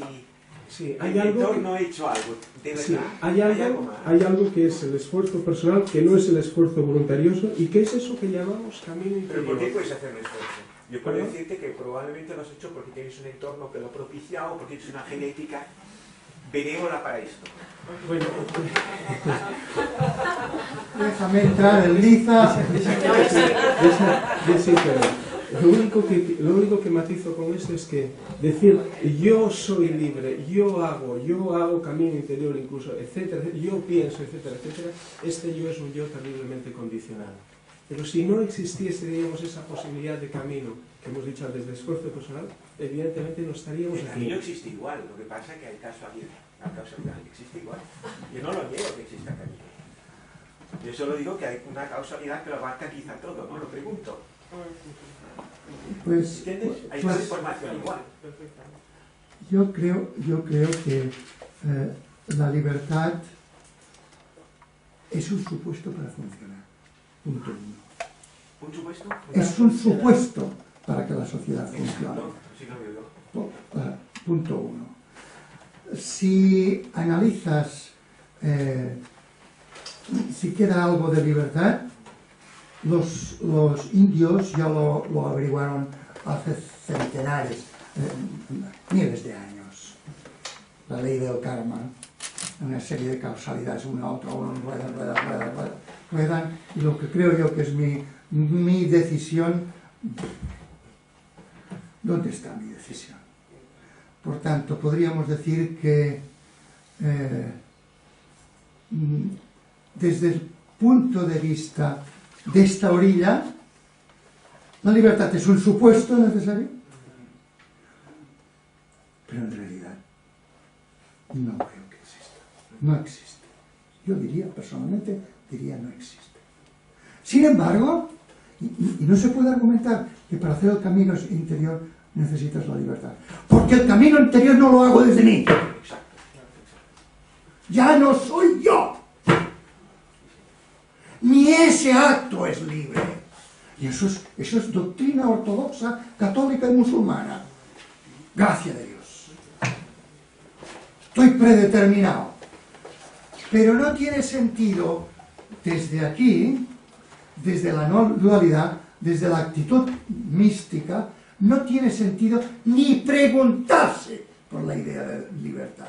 sí, de hay mi algo entorno, he hecho algo. De verdad, sí, hay algo más. hay algo que es el esfuerzo personal, que no es el esfuerzo voluntarioso y que es eso que llamamos camino ¿Pero por qué interior. puedes hacer un esfuerzo? Yo puedo ¿Perdón? decirte que probablemente lo has hecho porque tienes un entorno que lo propicia o porque tienes una genética benévola para esto. Bueno, Déjame entrar en liza. Lo único que matizo con esto es que decir yo soy libre, yo hago camino interior incluso, etcétera, yo pienso, etcétera, etcétera, este yo es un yo terriblemente condicionado. Pero si no existiese, digamos, esa posibilidad de camino que hemos dicho antes de esfuerzo personal, evidentemente no estaríamos El aquí. camino existe igual, lo que pasa es que hay casualidad. La causalidad existe igual. Yo no lo niego que exista camino. Yo solo digo que hay una causalidad que lo abarca quizá todo, ¿no? Lo pregunto. Pues, ¿Entiendes? Hay pues, más información igual. yo creo que la libertad es un supuesto para funcionar. Punto uno. ¿Un supuesto? Es un supuesto para que la sociedad funcione. No, si no digo yo. Punto uno. Si analizas si queda algo de libertad, los indios ya lo averiguaron hace centenares, miles de años. La ley del karma, una serie de causalidades, una a otra, ruedan, y lo que creo yo que es mi decisión, ¿dónde está mi decisión? Por tanto, podríamos decir que desde el punto de vista de esta orilla, la libertad es un supuesto necesario, pero en realidad no creo que exista. No existe. Yo diría, personalmente, no existe. Sin embargo, y no se puede argumentar que para hacer el camino interior necesitas la libertad. Porque el camino interior no lo hago desde mí. Ya no soy yo. Ni ese acto es libre. Y eso es doctrina ortodoxa, católica y musulmana. Gracias a Dios. Estoy predeterminado. Pero no tiene sentido desde aquí, desde la no dualidad, desde la actitud mística, no tiene sentido ni preguntarse por la idea de libertad.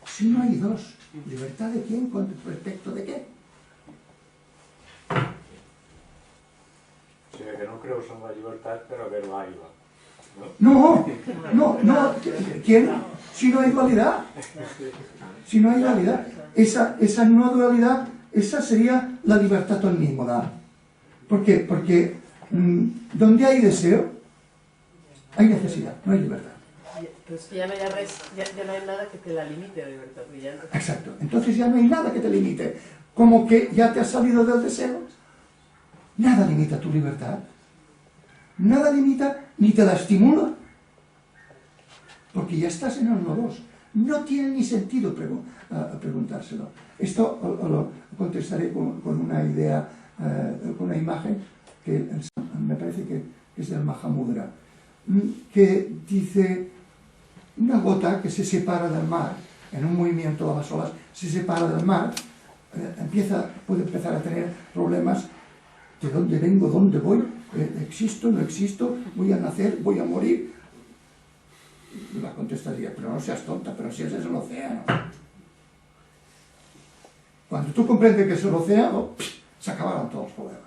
Si no hay dos, ¿libertad de quién? ¿Con respecto de qué? O sea, que no creo en la libertad, pero que no hay. No, ¿quién? Si no hay dualidad. Si no hay dualidad. Esa no dualidad, esa sería la libertad omnímoda. ¿Por qué? Porque donde hay deseo, hay necesidad, no hay libertad. Pues ya no hay nada que te la limite la libertad. Exacto. Entonces ya no hay nada que te limite. Como que ya te has salido del deseo. Nada limita tu libertad. Nada limita ni te la estimula. Porque ya estás en el no dos. No tiene ni sentido preguntárselo. Esto lo contestaré con una idea, con una imagen que me parece que es del Mahamudra, que dice una gota que se separa del mar, en un movimiento de las olas, se separa del mar, puede empezar a tener problemas. ¿De dónde vengo? ¿Dónde voy? ¿Existo? ¿No existo? ¿Voy a nacer? ¿Voy a morir? La contestaría, pero no seas tonta, pero si ese es el océano. Cuando tú comprendes que es el océano, se acabaron todos los problemas.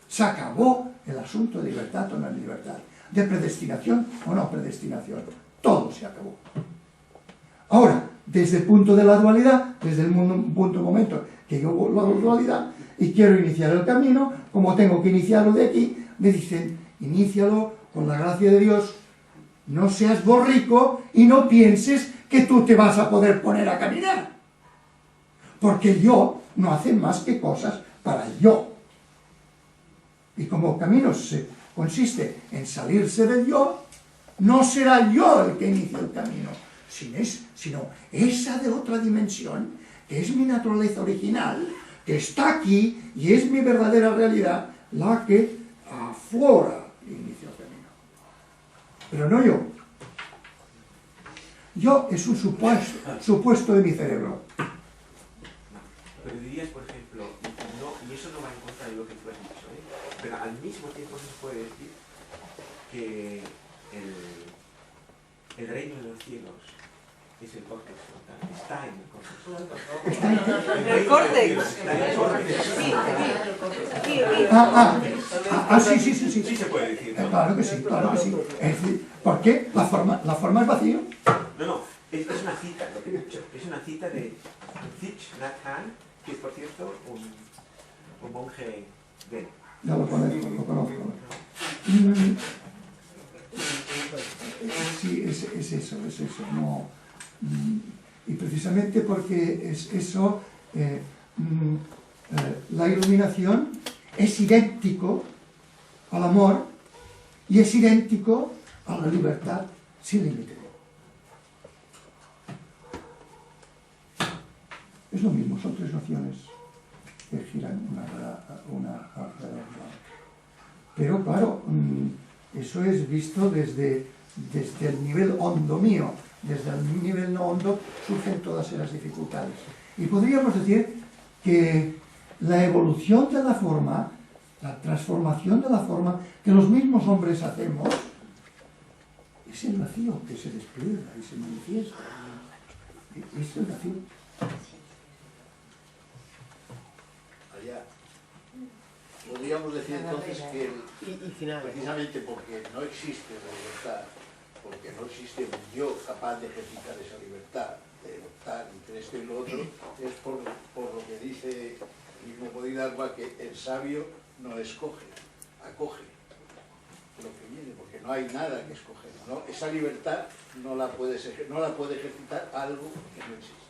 Se acabó el asunto de libertad o no libertad, de predestinación o no predestinación. Todo se acabó. Ahora, desde el punto de la dualidad, desde el momento que yo la dualidad y quiero iniciar el camino, como tengo que iniciarlo de aquí, me dicen, inícialo con la gracia de Dios, no seas borrico y no pienses que tú te vas a poder poner a caminar. Porque el yo no hace más que cosas para el yo. Y como el camino consiste en salirse del yo, no será yo el que inicie el camino, sino esa de otra dimensión, que es mi naturaleza original, que está aquí y es mi verdadera realidad, la que aflora y inicia el camino. Pero no yo. Yo es un supuesto de mi cerebro. Pero dirías, por ejemplo, y eso no va en contra de lo que tú has dicho, pero al mismo tiempo se puede decir que el reino de los cielos es el córtex frontal, está en el córtex. ¿El córtex? Sí se puede decir, ¿no? Claro que sí, claro que sí. Es decir, ¿por qué? La forma es vacío. No, es una cita, lo que he dicho. Es una cita de Thich Nhat Hanh, que es, por cierto, un monje zen. Ya lo conozco. Sí, es eso. No, y precisamente porque es eso, la iluminación es idéntico al amor y es idéntico a la libertad sin límite. Es lo mismo, son tres nociones que giran una alrededor de la otra. Pero claro, eso es visto desde el nivel hondo mío. Desde el nivel no hondo surgen todas esas dificultades. Y podríamos decir que la evolución de la forma, la transformación de la forma que los mismos hombres hacemos, es el vacío que se despliega y se manifiesta. Es el vacío. Podríamos decir entonces que precisamente porque no existe la libertad, porque no existe un yo capaz de ejercitar esa libertad, de optar entre esto y lo otro, es por lo que dice el mismo Bodhisattva, que el sabio no escoge, acoge lo que viene, porque no hay nada que escoger, ¿no? Esa libertad no la puede ejercitar algo que no existe.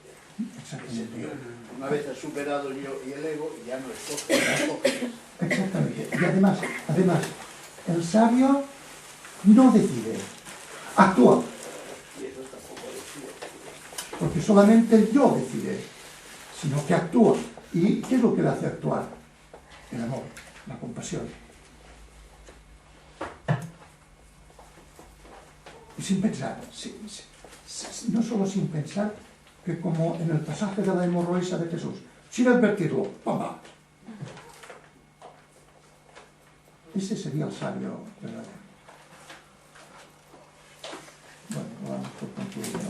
Es el yo. Una vez has superado el yo y el ego, ya no escoges. Exactamente. Y además, el sabio no decide, actúa. Y eso tampoco decide. Porque solamente el yo decide, sino que actúa. ¿Y qué es lo que le hace actuar? El amor, la compasión. Y sin pensar, no solo sin pensar, que como en el pasaje de la hemorroísa de Jesús, sin advertirlo, ¡pam! Ese sería el sabio verdadero. Bueno, vamos por concluir, ¿no?